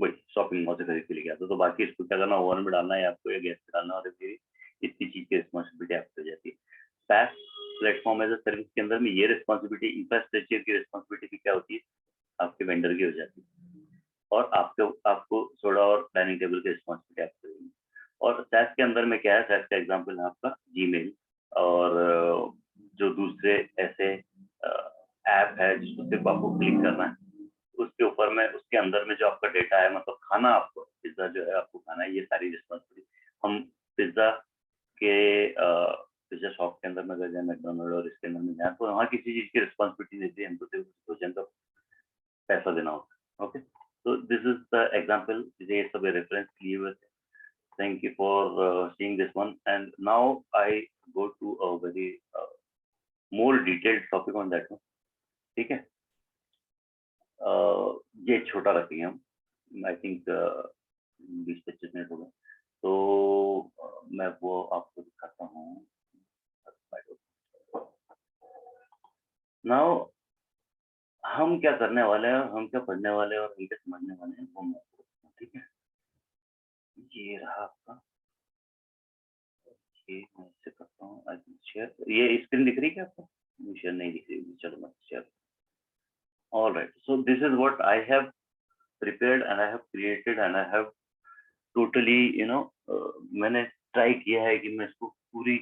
वही शॉपिंग मॉल से खरीद के लेके आते हो, तो बाकी इसको क्या करना, ओवन में डालना है आपको या गैस पे डालना, और फिर इतनी चीज की रिस्पॉन्सिबिलिटी आपको हो जाती है. SaaS platform as a service के अंदर में ये रिस्पॉन्सिबिलिटी, इंफ्रास्ट्रक्चर की रिस्पॉन्सिबिलिटी क्या होती है, आपके वेंडर की हो जाती है. और आपको सोडा और डाइनिंग टेबल की रिस्पॉन्सिबिलिटी आपको होगी. और SaaS के अंदर में क्या है, SaaS का एग्जाम्पल है आपका जीमेल और जो दूसरे ऐसे ऐप है जिसको सिर्फ आपको क्लिक करना है, उसके ऊपर में उसके अंदर में जो आपका डेटा है, मतलब खाना, आपको पिज्जा जो है आपको खाना है, ये सारी रिस्पॉन्सिबिलिटी हम पिज्जा के पिज्जा शॉप के अंदर में अगर जाए, मैकडोनल्ड और इसके अंदर में जाए, तो वहाँ किसी चीज की रिस्पॉन्सिबिलिटी नहीं थी, हमको सिर्फ भोजन का पैसा देना होता. ओके. तो दिस इज द एग्जाम्पल, ये सब रेफरेंस लिए हुए थे. Thank you for seeing this one, and now I go to a very more detailed topic on that one. ठीक है. ये छोटा रखेंगे हम, आई थिंक 20-25 मिनट हो गए. तो मैं वो आपको दिखाता हूँ। नाउ हम क्या करने वाले हैं, हम क्या पढ़ने वाले हैं और हम क्या समझने वाले हैं वो मैं आपको बताता हूँ, ठीक है। ये रहा आपका, ये मैं इससे करता हूँ आई कैन शेयर। ये स्क्रीन दिख रही है क्या आपको? शेयर नहीं दिख रही, चलो मैं share. Alright, so this is what I have prepared and I have created and I have totally मैंने ट्राई किया है कि मैं इसको पूरी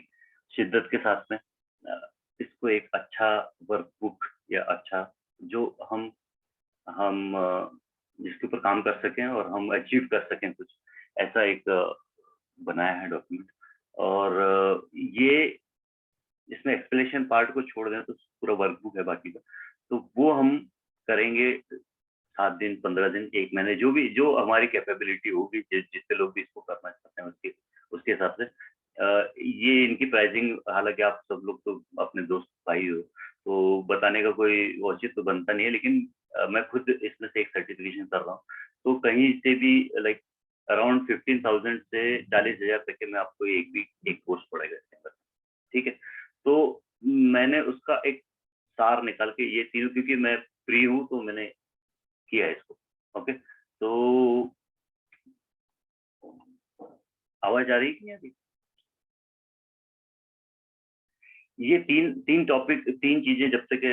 शिद्दत के साथ में इसको एक अच्छा वर्कबुक या अच्छा जो हम जिसके ऊपर काम कर सकें और हम अचीव कर सकें कुछ ऐसा एक बनाया है डॉक्यूमेंट। और ये इसमें एक्सप्लेनेशन पार्ट को छोड़ दें तो पूरा वर्कबुक है बाकी का, तो वो हम करेंगे 7 दिन, 15 दिन, 1 महीने, जो हमारी कैपेबिलिटी होगी, जितने लोग भी इसको करना चाहते हैं उसके हिसाब से। ये इनकी प्राइसिंग, हालांकि आप सब लोग तो अपने दोस्त भाई हो, तो बताने का कोई औचित्य तो बनता नहीं है, लेकिन मैं खुद इसमें से एक सर्टिफिकेशन कर रहा हूँ, तो कहीं से भी लाइक अराउंड 15,000 से 40,000 तक के मैं आपको एक कोर्स पड़ेगा इसके अंदर, ठीक है। तो मैंने उसका एक सार निकाल के ये तीनों, क्योंकि मैं फ्री हूँ तो मैंने किया है इसको। ओके, तो आवाज आ रही है कि नहीं आ रही? ये तीन टॉपिक, तीन चीजें, जब तक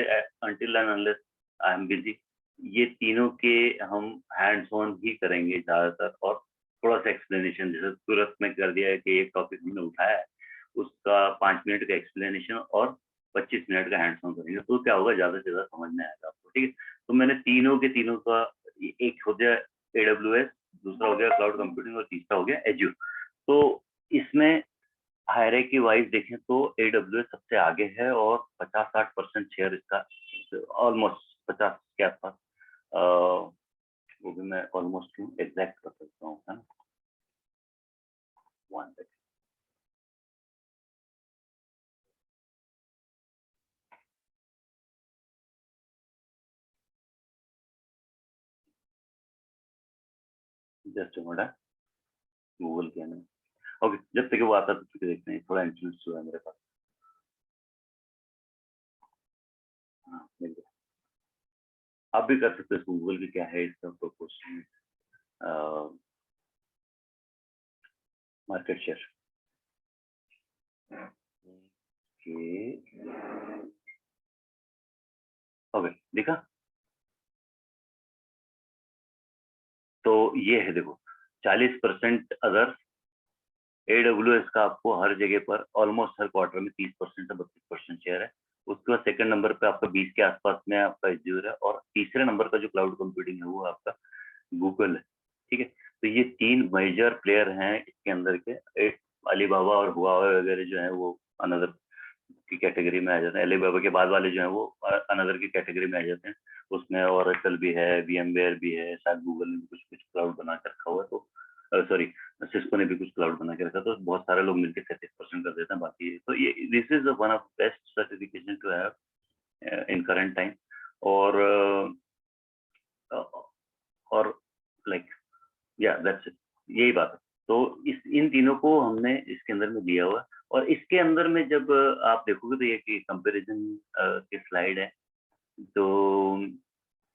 until and unless I am busy, ये तीनों के हम हैंड्स ऑन ही करेंगे ज्यादातर, और थोड़ा सा एक्सप्लेनेशन, जैसे तुरंत में कर दिया है कि एक टॉपिक हमने उठाया है उसका 5 मिनट का एक्सप्लेनेशन और 25 मिनट का हैंड्स ऑन करेंगे, तो क्या होगा, ज्यादा से ज्यादा समझ में आएगा आपको, ठीक है। तो मैंने तीनों के तीनों का, एक हो गया AWS, दूसरा हो गया क्लाउड कंप्यूटिंग और तीसरा हो गया एज्यूर। तो इसमें हायरार्की वाइज देखें तो AWS सबसे आगे है और 50-60% शेयर इसका, ऑलमोस्ट 50 के आसपास, वो भी मैं ऑलमोस्ट एग्जैक्ट कर सकता हूँ, है ना। 1 सेकंड, जस्ट मोड़ा गूगल के अंदर। ओके, जब तक वो आता है तब तक देखते हैं, थोड़ा इंटरनेट स्लो है मेरे पास। हाँ, मिल गया। आप भी कर सकते हो, गूगल की क्या है इसका क्वेश्चन, मार्केट शेयर ओके, देखा। तो ये है, देखो 40% अदर, AWS का आपको हर जगह पर ऑलमोस्ट हर क्वार्टर में 30% से 32% शेयर है। उसके बाद सेकंड नंबर पे आपका 20 के आसपास में आपका एज्यूर है, और तीसरे नंबर का जो क्लाउड कंप्यूटिंग है वो आपका गूगल है, ठीक है। तो ये तीन मेजर प्लेयर हैं इसके अंदर के। एक अलीबाबा और हुआवे वगैरह जो है वो अनदर की कैटेगरी में आ जाते हैं, अलीबाबा के बाद वाले जो है वो अनदर की कैटेगरी में आ जाते हैं। उसमें ओरेकल भी है, VMware भी है, शायद गूगल ने भी कुछ कुछ क्लाउड बना के रखा हुआ है, तो सॉरी सिस्को ने भी कुछ क्लाउड बना के रखा, तो बहुत सारे लोग मिलकर 37% कर देते हैं बाकी। तो ये this is one of best certification to have in current time. और और लाइक या दैट्स इट, यही बात है। तो इन तीनों को हमने इसके अंदर में दिया हुआ है, और इसके अंदर में जब आप देखोगे तो ये कि कंपैरिजन की स्लाइड है, तो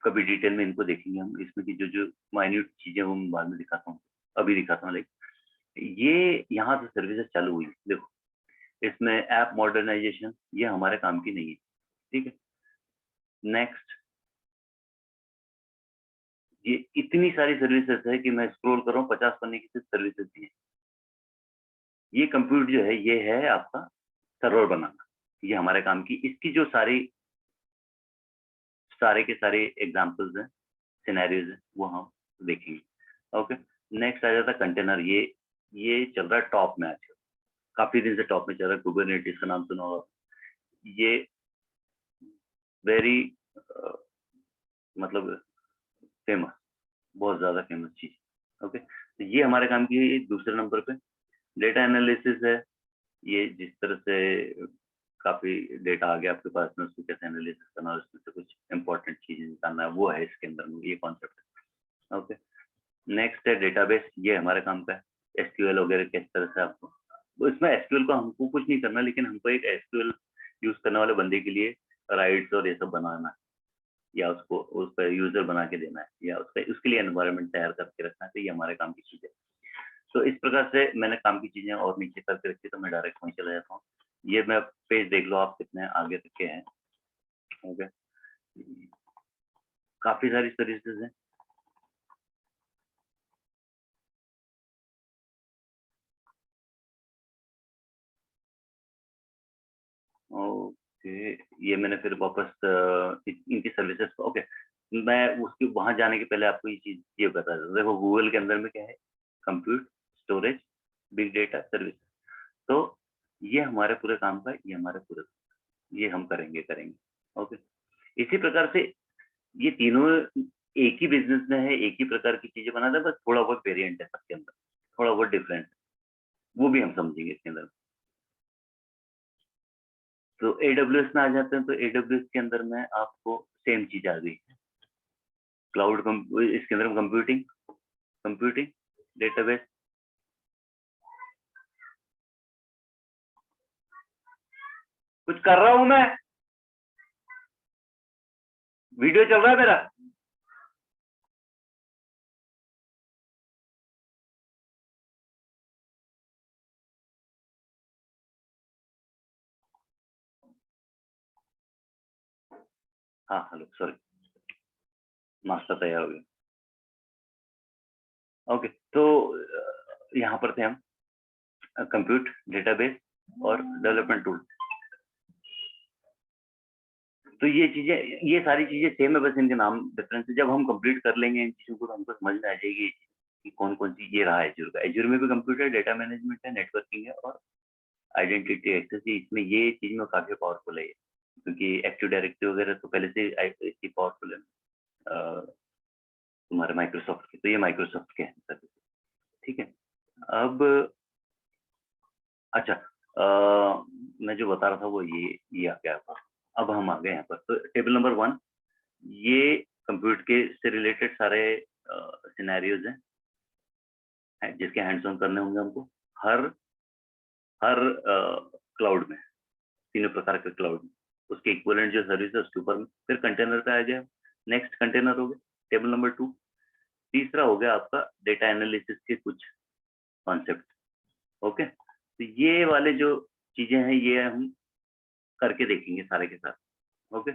कभी डिटेल में इनको देखेंगे हम, इसमें की जो जो माइन्यूट चीजें वो मैं बाद में दिखाता हूँ, अभी दिखाता हूँ। लाइक ये यहाँ से सर्विसेज चालू हुई, देखो इसमें ऐप मॉडर्नाइजेशन, ये हमारे काम की नहीं है, ठीक है। नेक्स्ट, ये इतनी सारी सर्विसेज है कि मैं स्क्रॉल कर रहा हूँ, 50 पन्ने की सिर्फ सर्विसेज दी है। ये कंप्यूटर जो है, ये है आपका सर्वर बनाना, ये हमारे काम की, इसकी जो सारे के सारे एग्जांपल्स हैं, सिनेरियोज हैं, वो हम देखेंगे। ओके, नेक्स्ट आ जाता है कंटेनर। ये चल रहा है टॉप में आजकल, काफी दिन से टॉप में चल रहा है, कुबरनेटिस का नाम सुना होगा। ये वेरी मतलब फेमस, बहुत ज्यादा फेमस चीज। ओके, तो ये हमारे काम की दूसरे नंबर पे। डेटा एनालिसिस है, ये जिस तरह से काफी डेटा आ गया आपके पास में, उसको कैसे एनालिसिस करना और उसमें से कुछ इंपॉर्टेंट चीजें निकालना है, वो है इसके अंदर में, ये कॉन्सेप्ट है। ओके, नेक्स्ट है डेटाबेस, ये हमारे काम का है। SQL वगैरह किस तरह से आपको, इसमें SQL को हमको कुछ नहीं करना, लेकिन हमको एक SQL यूज करने वाले बंदे के लिए राइट्स और ये सब बनाना है, या उसको उसका यूजर बना के देना है, या उसके लिए एनवायरनमेंट तैयार करके रखना है। तो ये हमारे काम की चीज़ है। तो इस प्रकार से मैंने काम की चीजें और नीचे करके रखी, तो मैं डायरेक्ट वहीं चला जाता हूँ। ये मैं पेज देख लो आप कितने आगे तक के हैं। ओके, काफी सारी सर्विसेज हैं। ओके, ये मैंने फिर वापस इनकी सर्विसेज, ओके, मैं उसके वहां जाने के पहले आपको ये चीज ये बता दूं। देखो गूगल के अंदर में क्या है, compute, storage, big data, service. तो ये हमारे पूरे काम का, ये हमारे पूरे, ये हम करेंगे। ओके, इसी प्रकार से ये तीनों एक ही बिजनेस में है, एक ही प्रकार की चीजें बनाते हैं, बस थोड़ा बहुत वेरिएंट है सबके अंदर, थोड़ा बहुत डिफरेंट, वो भी हम समझेंगे इसके अंदर। तो AWS में आ जाते हैं, तो AWS के अंदर में आपको सेम चीज आ गई, क्लाउड, इसके अंदर कंप्यूटिंग, डेटाबेस। कुछ कर रहा हूं मैं, वीडियो चल रहा है मेरा। हाँ हेलो, सॉरी, नाश्ता तैयार हो गया। ओके, तो यहाँ पर थे हम, कंप्यूट, डेटाबेस और डेवलपमेंट टूल। तो ये चीजें, ये सारी चीजें सेम है, बस इनके नाम डिफरेंस है। जब हम कंप्लीट कर लेंगे इन चीजों को, तो हमको समझ में आ जाएगी कि कौन कौन सी ये रहा है एज्योर का। एज्योर में भी कंप्यूटर, डेटा मैनेजमेंट है, नेटवर्किंग है और आइडेंटिटी एक्सेस। इसमें ये चीज में काफी पावरफुल है ये, क्योंकि एक्टिव डायरेक्टरी वगैरह तो पहले से इतनी पावरफुल है तुम्हारे माइक्रोसॉफ्ट के। तो ये माइक्रोसॉफ्ट के हैं सर्विस, ठीक है। अब अच्छा, मैं जो बता रहा था वो ये आ गया पर। अब हम आ गए यहाँ पर, तो टेबल नंबर 1, ये कंप्यूटर के से रिलेटेड सारे सिनेरियोज हैं जिसके हैंड्स ऑन करने होंगे हमको हर हर क्लाउड में, तीनों प्रकार के क्लाउड में, उसके इक्विवेलेंट जो सर्विस है उसके ऊपर में। फिर कंटेनर पे आ गया, नेक्स्ट कंटेनर हो गया टेबल नंबर 2। तीसरा हो गया आपका डेटा एनालिसिस के कुछ कॉन्सेप्ट। ओके, तो ये वाले जो चीजें हैं ये हम करके देखेंगे सारे के साथ। ओके,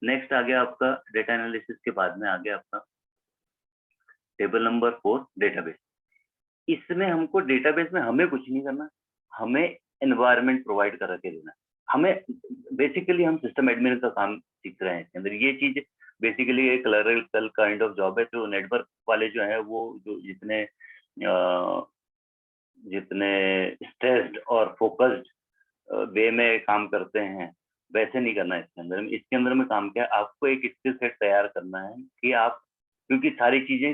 नेक्स्ट आ गया आपका डेटा एनालिसिस के बाद में आ गया आपका टेबल नंबर 4, डेटाबेस। इसमें हमको डेटाबेस में हमें कुछ नहीं करना, हमें एनवायरनमेंट प्रोवाइड कर के देना। हमें बेसिकली हम सिस्टम एडमिन का काम सीख रहे हैं इसके अंदर। ये चीज बेसिकली एक क्लरिकल काइंड ऑफ जॉब है। जो नेटवर्क वाले जो है वो जो जितने जितने स्ट्रेस्ड और फोकस्ड वे में काम करते हैं, वैसे नहीं करना है इसके अंदर। इसके अंदर में काम क्या है, आपको एक स्किल सेट तैयार करना है कि आप, क्योंकि सारी चीजें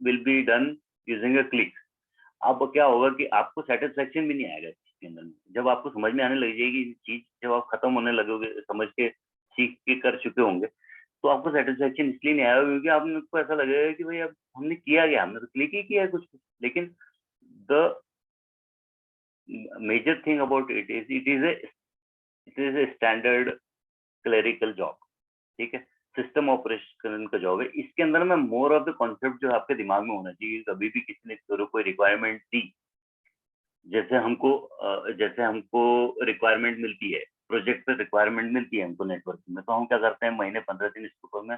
will be done using a click. अब क्या होगा कि आपको सेटिस्फेक्शन भी नहीं आएगा इसके अंदर में। जब आपको समझ में आने लग जाएगी चीज, जब आप खत्म होने लगोगे, समझ के सीख के कर चुके होंगे, तो आपको सेटिस्फेक्शन इसलिए नहीं आएगा क्योंकि आपको ऐसा लगेगा कि भाई अब हमने किया क्या, हमने तो क्लिक ही किया है कुछ। लेकिन the major thing about it is a standard clerical job, ठीक है, सिस्टम ऑपरेशन का जॉब है। इसके अंदर में मोर ऑफ द कॉन्सेप्ट जो आपके दिमाग में होना चाहिए। कभी भी किसी ने कोई रिक्वायरमेंट दी, जैसे हमको रिक्वायरमेंट मिलती है प्रोजेक्ट पे, रिक्वायरमेंट मिलती है हमको नेटवर्किंग में, तो हम क्या करते हैं, महीने 15 दिन इसके ऊपर में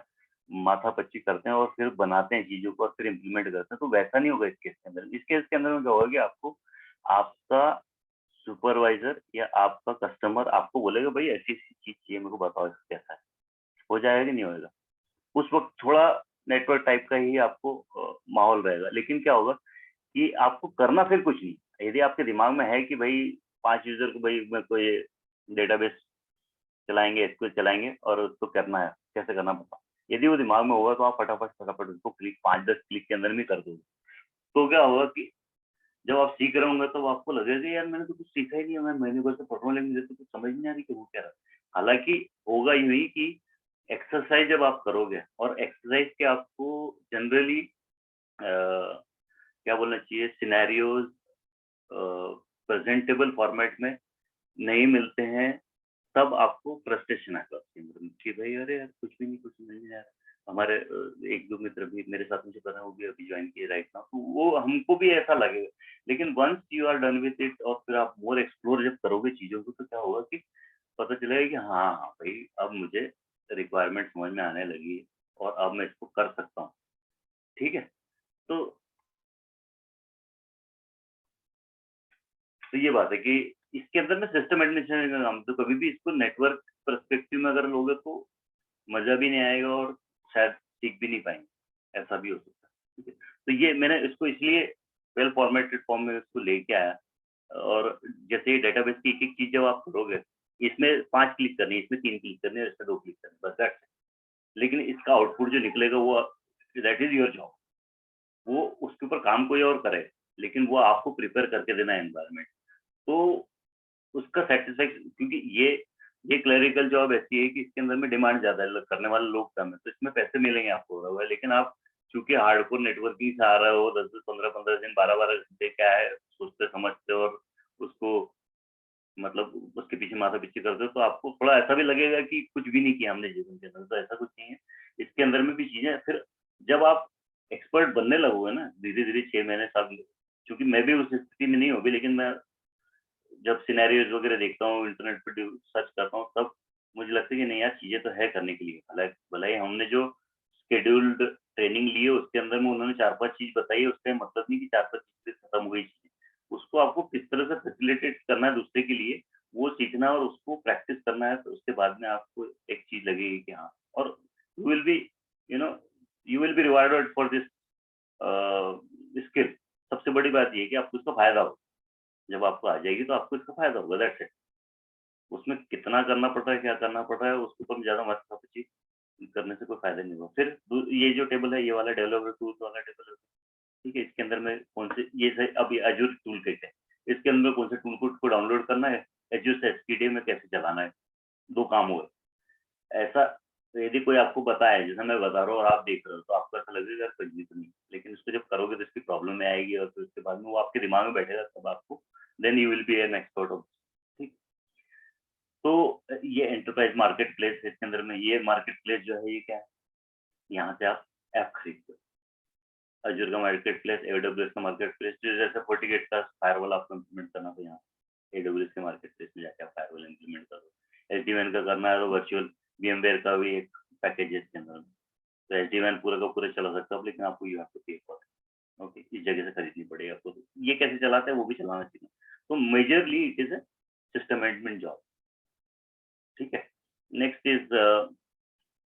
माथा पच्ची करते हैं और फिर बनाते हैं चीजों को और फिर इम्प्लीमेंट करते हैं। तो वैसा नहीं होगा इस केस के अंदर। इस केस के अंदर में क्या होगा कि आपको आपका सुपरवाइजर या आपका कस्टमर आपको बोलेगा भाई ऐसी ऐसी चीज चाहिए, मेरे को बताओ इसका कैसा है, हो जाएगा कि नहीं होगा। उस वक्त थोड़ा नेटवर्क टाइप का ही आपको माहौल रहेगा। लेकिन क्या होगा कि आपको करना फिर कुछ नहीं। यदि आपके दिमाग में है कि भाई 5 यूजर को भाई मैं कोई डेटाबेस चलाएंगे, एसक्यूएल चलाएंगे और उसको करना है, कैसे करना पता, यदि वो दिमाग में होगा तो आप फटाफट फटाफट उसको क्लिक 5-10 क्लिक के अंदर में कर दोगे। तो क्या होगा कि जब आप सीख रहे होंगे तो आपको लगेगा कि यार मैंने तो कुछ सीखा ही नहीं है, मैं महीने भर से पढ़ रहा हूँ लेकिन मुझे तो कुछ समझ नहीं आ रही कि वो क्या रहा। हालांकि होगा यूं ही कि एक्सरसाइज जब आप करोगे, और एक्सरसाइज के आपको जनरली क्या बोलना चाहिए, सिनेरियोज प्रेजेंटेबल फॉर्मेट में नहीं मिलते हैं, तब आपको फ्रस्ट्रेशन आता है आपके अंदर में कि भाई अरे यार कुछ भी नहीं, कुछ मिल नहीं रहा है। हमारे एक दो मित्र भी मेरे साथ मुझे पता है, वो भी अभी ज्वाइन किए राइट नाउ, तो वो हमको भी ऐसा लगेगा। लेकिन once you are done with it और फिर आप मोर एक्सप्लोर जब करोगे चीज़ों को, तो क्या होगा कि पता चलेगा कि हाँ, हाँ भाई अब मुझे रिक्वायरमेंट समझ में आने लगी है और अब मैं इसको कर सकता हूँ। ठीक है? तो ये बात है कि इसके अंदर में सिस्टम एडमिनिस्ट्रेशन का काम, तो कभी भी इसको नेटवर्क पर्सपेक्टिव में अगर लोगे तो मजा भी नहीं आएगा और शायद सीख भी नहीं पाएंगे, ऐसा भी हो सकता है। ठीक है, तो ये मैंने इसको इसलिए वेल फॉर्मेटेड फॉर्म में इसको लेके आया। और जैसे ये डेटाबेस की एक एक चीज जब आप करोगे, इसमें 5 क्लिक करनी है, इसमें 3 क्लिक करनी है, इसमें 2 क्लिक करनी है, बस दैट्स इट। लेकिन इसका आउटपुट जो निकलेगा वो दैट इज योर जॉब, वो उसके ऊपर काम कोई और करे, लेकिन वो आपको प्रिपेयर करके देना है एनवायरमेंट। तो उसका सेटिस्फैक्शन, क्योंकि ये क्लरिकल जॉब ऐसी है कि इसके अंदर में डिमांड ज्यादा है, करने वाले लोग कम है, तो इसमें पैसे मिलेंगे आपको रहा हुआ है। लेकिन आप चूंकि हार्डकोर नेटवर्किंग से आ रहे हो, 10-10, 15-15 दिन, 12-12 घंटे क्या है सोचते समझते और उसको मतलब उसके पीछे माथा पीछे करते हो, तो आपको थोड़ा ऐसा भी लगेगा कि कुछ भी नहीं किया हमने जीवन के अंदर। तो ऐसा कुछ नहीं है, इसके अंदर में भी चीजें फिर जब आप एक्सपर्ट बनने लगोगे ना धीरे धीरे, 6 महीने साल, क्योंकि मैं भी उस स्थिति में नहीं होगी, लेकिन मैं जब सिनेरियोज वगैरह देखता हूँ, इंटरनेट पे सर्च करता हूँ, तब मुझे लगता है कि नहीं यार चीजें तो है करने के लिए। भला ही हमने जो शेड्यूल्ड ट्रेनिंग ली है उसके अंदर में उन्होंने 4-5 चीज बताई है, उसका मतलब नहीं कि 4-5 चीजें खत्म हो गई चीजें। उसको आपको किस तरह से फैसिलिटेट करना है दूसरे के लिए, वो सीखना और उसको प्रैक्टिस करना है, तो उसके बाद में आपको एक चीज लगेगी कि हाँ, और you will B you know you will B rewarded for this skill. सबसे बड़ी बात ये है कि आपको उसका फायदा हो, जब आपको आ जाएगी तो आपको इसका फायदा होगा, दैट्स इट। उसमें कितना करना पड़ रहा है, क्या करना पड़ रहा है, उसके ऊपर ज्यादा मत करने से कोई फायदा नहीं होगा। फिर ये जो टेबल है, ये वाला डेवलपर टूल वाला टेबल है, ठीक है, इसके अंदर में कौन से ये से अब ये एज्योर टूल किट है, इसके अंदर कौन से टूल किट को डाउनलोड करना है, एज्योर से एसपीडी में कैसे चलाना है, 2 काम हुए। ऐसा तो यदि कोई आपको बताए, जैसा मैं बता रहा हूँ और आप देख रहे हो, तो आपको ऐसा लगेगा यार कुछ भी तो नहीं, लेकिन उसको जब करोगे तो इसकी प्रॉब्लम में आएगी और फिर उसके बाद में वो आपके दिमाग में बैठेगा, तब आपको then you will be an expert of. ठीक। तो ये एंटरप्राइज मार्केट प्लेस है, इसके अंदर में ये मार्केट प्लेस जो है ये क्या है, यहाँ से आप ऐप खरीदते हो। अजूर का मार्केट प्लेस, एडब्ल्यूएस का मार्केट प्लेस, जैसे फोर्टिगेट का फायरवॉल आपको इम्प्लीमेंट करना, तो यहाँ एडब्ल्यूएस के मार्केट प्लेस में जाके आप फायरवॉल इम्प्लीमेंट करो। एसडीएन का करना है तो वर्चुअल VMware का भी एक पैकेज है इसके अंदर, तो एसडीएन पूरा का पूरा चला सकता है, लेकिन आपको यू हैव टू पे फॉर, ओके, इस जगह से खरीदनी पड़ेगी आपको। तो ये कैसे चलाते हैं वो भी चलाना चाहिए। तो majorly it is A system admin job. ठीक है, नेक्स्ट इज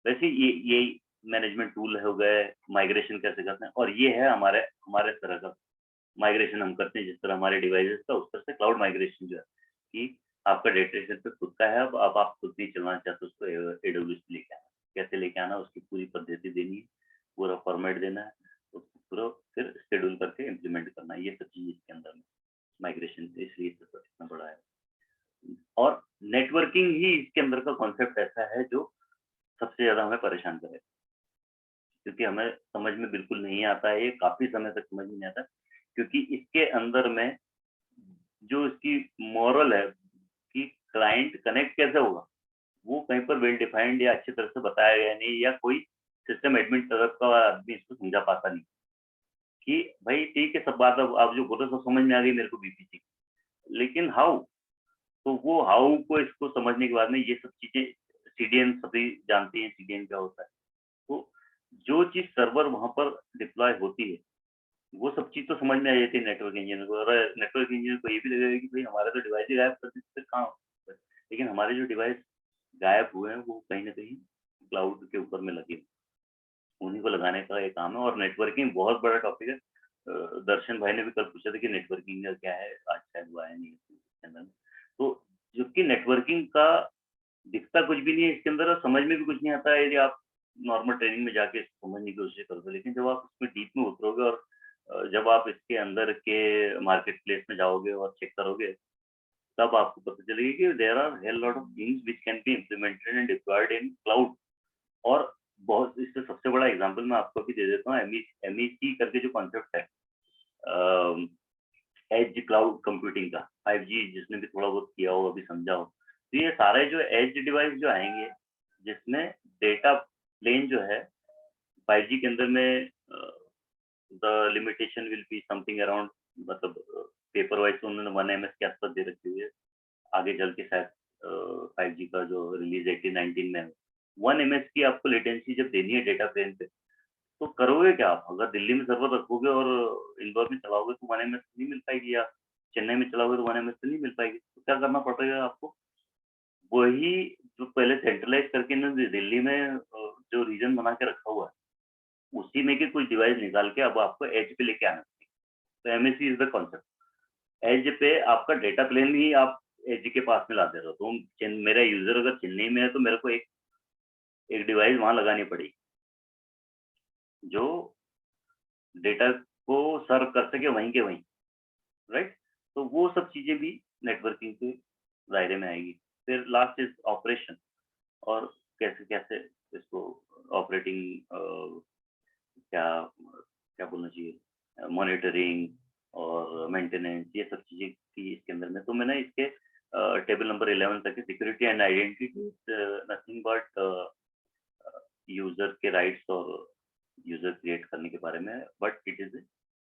वैसे ये मैनेजमेंट टूल हो गए, माइग्रेशन कैसे करते हैं, और ये है हमारे हमारे तरह का माइग्रेशन हम करते हैं, जिस तरह हमारे डिवाइसेस का उस तरह से क्लाउड माइग्रेशन जो है कि आपका डेटा सेंटर खुद का है, अब आप खुद नहीं चलाना चाहते उसको, एडब्ल्यूएस लेके आना, कैसे लेके आना, उसकी पूरी पद्धति देनी है, पूरा फॉर्मेट देना है, उसको पूरा फिर शेड्यूल करके इम्प्लीमेंट करना है, ये सब चीज इसके अंदर में माइग्रेशन, इसलिए तो इतना बड़ा है। और नेटवर्किंग ही इसके अंदर का कॉन्सेप्ट ऐसा है जो सबसे ज्यादा हमें परेशान करे, क्योंकि हमें समझ में बिल्कुल नहीं आता है, ये काफी समय तक समझ में नहीं आता, क्योंकि इसके अंदर में जो इसकी मॉरल है कि क्लाइंट कनेक्ट कैसे होगा, वो कहीं पर वेल डिफाइंड या अच्छी तरह से बताया गया नहीं, या कोई सिस्टम एडमिन तरफ का आदमी इसको समझा पाता नहीं कि भाई ठीक है, सब बात अब आप जो बोल रहे हो सब समझ में आ गई मेरे को बीपीसी, लेकिन हाउ, तो वो हाउ को इसको समझने के बाद में ये सब चीजें सीडीएन सभी जानती हैं, सीडीएन क्या होता है। तो जो चीज सर्वर वहां पर डिप्लॉय होती है, वो सब चीज तो समझ में आ जाती है नेटवर्क इंजीनियर को, और नेटवर्क इंजीनियर को ये भी लगेगा कि भाई हमारे तो डिवाइस ही गायब कर देते कहाँ, लेकिन हमारे जो डिवाइस गायब हुए हैं वो कहीं ना कहीं क्लाउड के ऊपर में लगे, उन्हीं को लगाने का ये काम है। और नेटवर्किंग बहुत बड़ा टॉपिक है, दर्शन भाई ने भी कल पूछा था कि नेटवर्किंग का क्या है, आज शायद हुआ है नहीं, तो जबकि नेटवर्किंग का दिखता कुछ भी नहीं है इसके अंदर, और समझ में भी कुछ नहीं आता है यदि आप नॉर्मल ट्रेनिंग में जाके समझने की कोशिश करोगे, लेकिन जब आप इसमें डीप में उतरोगे और जब आप इसके अंदर के मार्केट प्लेस में जाओगे और चेक करोगे, तब आपको पता चलेगा कि there are hell lot of things which can be implemented and deployed in cloud. और बहुत, इससे सबसे बड़ा एग्जांपल मैं आपको भी दे देता हूँ, MEC करके जो कॉन्सेप्ट है, एज क्लाउड कंप्यूटिंग का, 5G जिसने भी थोड़ा बहुत किया हो, अभी समझा हो, तो ये सारे जो एज डिवाइस जो आएंगे जिसमें डेटा प्लेन जो है 5G के अंदर में the limitation will be something around, मतलब पेपर वाइज तो उन्होंने 1 ms के आसपास दे रखी हुई है, आगे चल के शायद 5G का जो रिलीज 18-19 में 1 ms की आपको लेटेंसी जब देनी है डेटा प्लेन पे, तो करोगे क्या आप? अगर दिल्ली में सर्वर रखोगे और इंदौर में चलाओगे तो 1 ms नहीं मिल पाएगी, या चेन्नई में चलाओगे तो 1 ms नहीं मिल पाएगी, तो क्या करना पड़ेगा आपको? वही जो पहले सेंट्रलाइज करके ना दिल्ली में जो रीजन बना के रखा हुआ है, उसी में के कुछ डिवाइस निकाल के अब आपको एज पे लेके आना चाहिए। तो MAC is the concept. Edge पे आपका डेटा प्लेन ही आप एज के पास में ला दे रहे हो, तो मेरा यूजर अगर चेन्नई में है तो मेरे को एक डिवाइस वहां लगानी पड़ेगी जो डेटा को सर्व कर सके वहीं के वहीं, राइट? तो वो सब चीजें भी नेटवर्किंग के दायरे में आएगी। फिर लास्ट इज ऑपरेशन, और कैसे कैसे इसको ऑपरेटिंग क्या क्या बोलना चाहिए, मॉनिटरिंग और मेंटेनेंस, ये सब चीजें थी इसके अंदर में। तो मैंने इसके टेबल नंबर 11 तक security and identity nothing but user के राइट्स और यूजर क्रिएट करने के बारे में, but it is a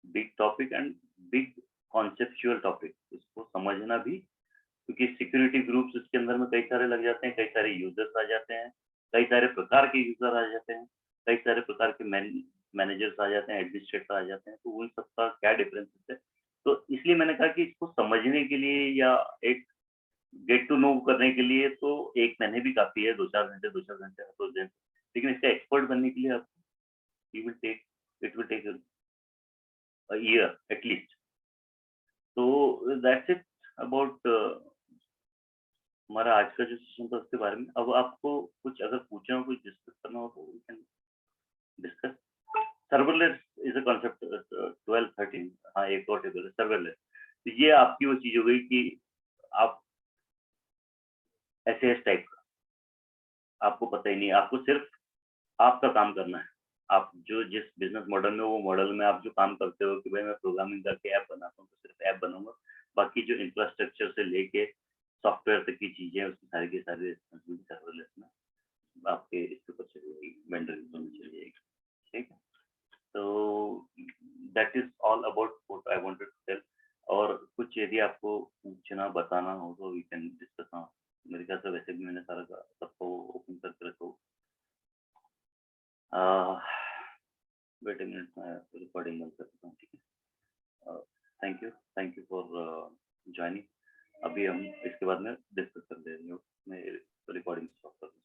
big topic and big conceptual topic, इसको समझना भी, क्योंकि सिक्योरिटी ग्रुप्स इसके अंदर में कई सारे लग जाते हैं, कई सारे यूजर्स आ जाते हैं, कई सारे प्रकार के यूजर आ जाते हैं, कई सारे प्रकार के मैनेजर्स आ जाते हैं, एडमिनिस्ट्रेटर आ जाते हैं, तो उन सबका क्या डिफरेंस है। तो इसलिए मैंने कहा कि इसको समझने के लिए या एक गेट टू नो करने के लिए तो 1 महीने भी काफी है, 2-4 घंटे तो दिन, लेकिन इसका एक्सपर्ट बनने के लिए आपको it will take a year at least. तो दैट्स इट अबाउट हमारा आज का जो सेशन था उसके बारे में। अब आपको कुछ अगर पूछना हो, कुछ डिस्कस करना हो तो we can discuss. Serverless is a concept 12-13, हाँ एक और टेबल है सर्वरलेस। तो ये आपकी वो चीज हो गई कि आप ऐसे टाइप का आपको पता ही नहीं, आपको सिर्फ आपका काम करना है। आप जो जिस बिजनेस मॉडल में, वो मॉडल में आप जो काम करते हो कि भाई मैं प्रोग्रामिंग करके ऐप बनाता हूँ तो सिर्फ ऐप बनाऊंगा, बाकी जो इंफ्रास्ट्रक्चर से लेके सॉफ्टवेयर तक की चीजें उसकी सारी की सारी रिस्पॉन्सिबिलिटी सर्वरलेस में आपके इसके ऊपर चली जाएगी, वेंडर के ऊपर चली जाएगी, ठीक है? तो that is all about what I wanted to tell. और कुछ यदि आपको पूछना बताना हो तो वी कैन डिस्कस नाउ। मेरे ख्याल से वैसे भी मैंने सारा सबको ओपन करके रखा हो। वेट अ मिनट, मैं रिकॉर्डिंग बंद करता हूँ, ठीक है? Thank you for joining. अभी हम इसके बाद में डिस्कस कर लेंगे, मैं रिकॉर्डिंग स्टॉप कर दूँ।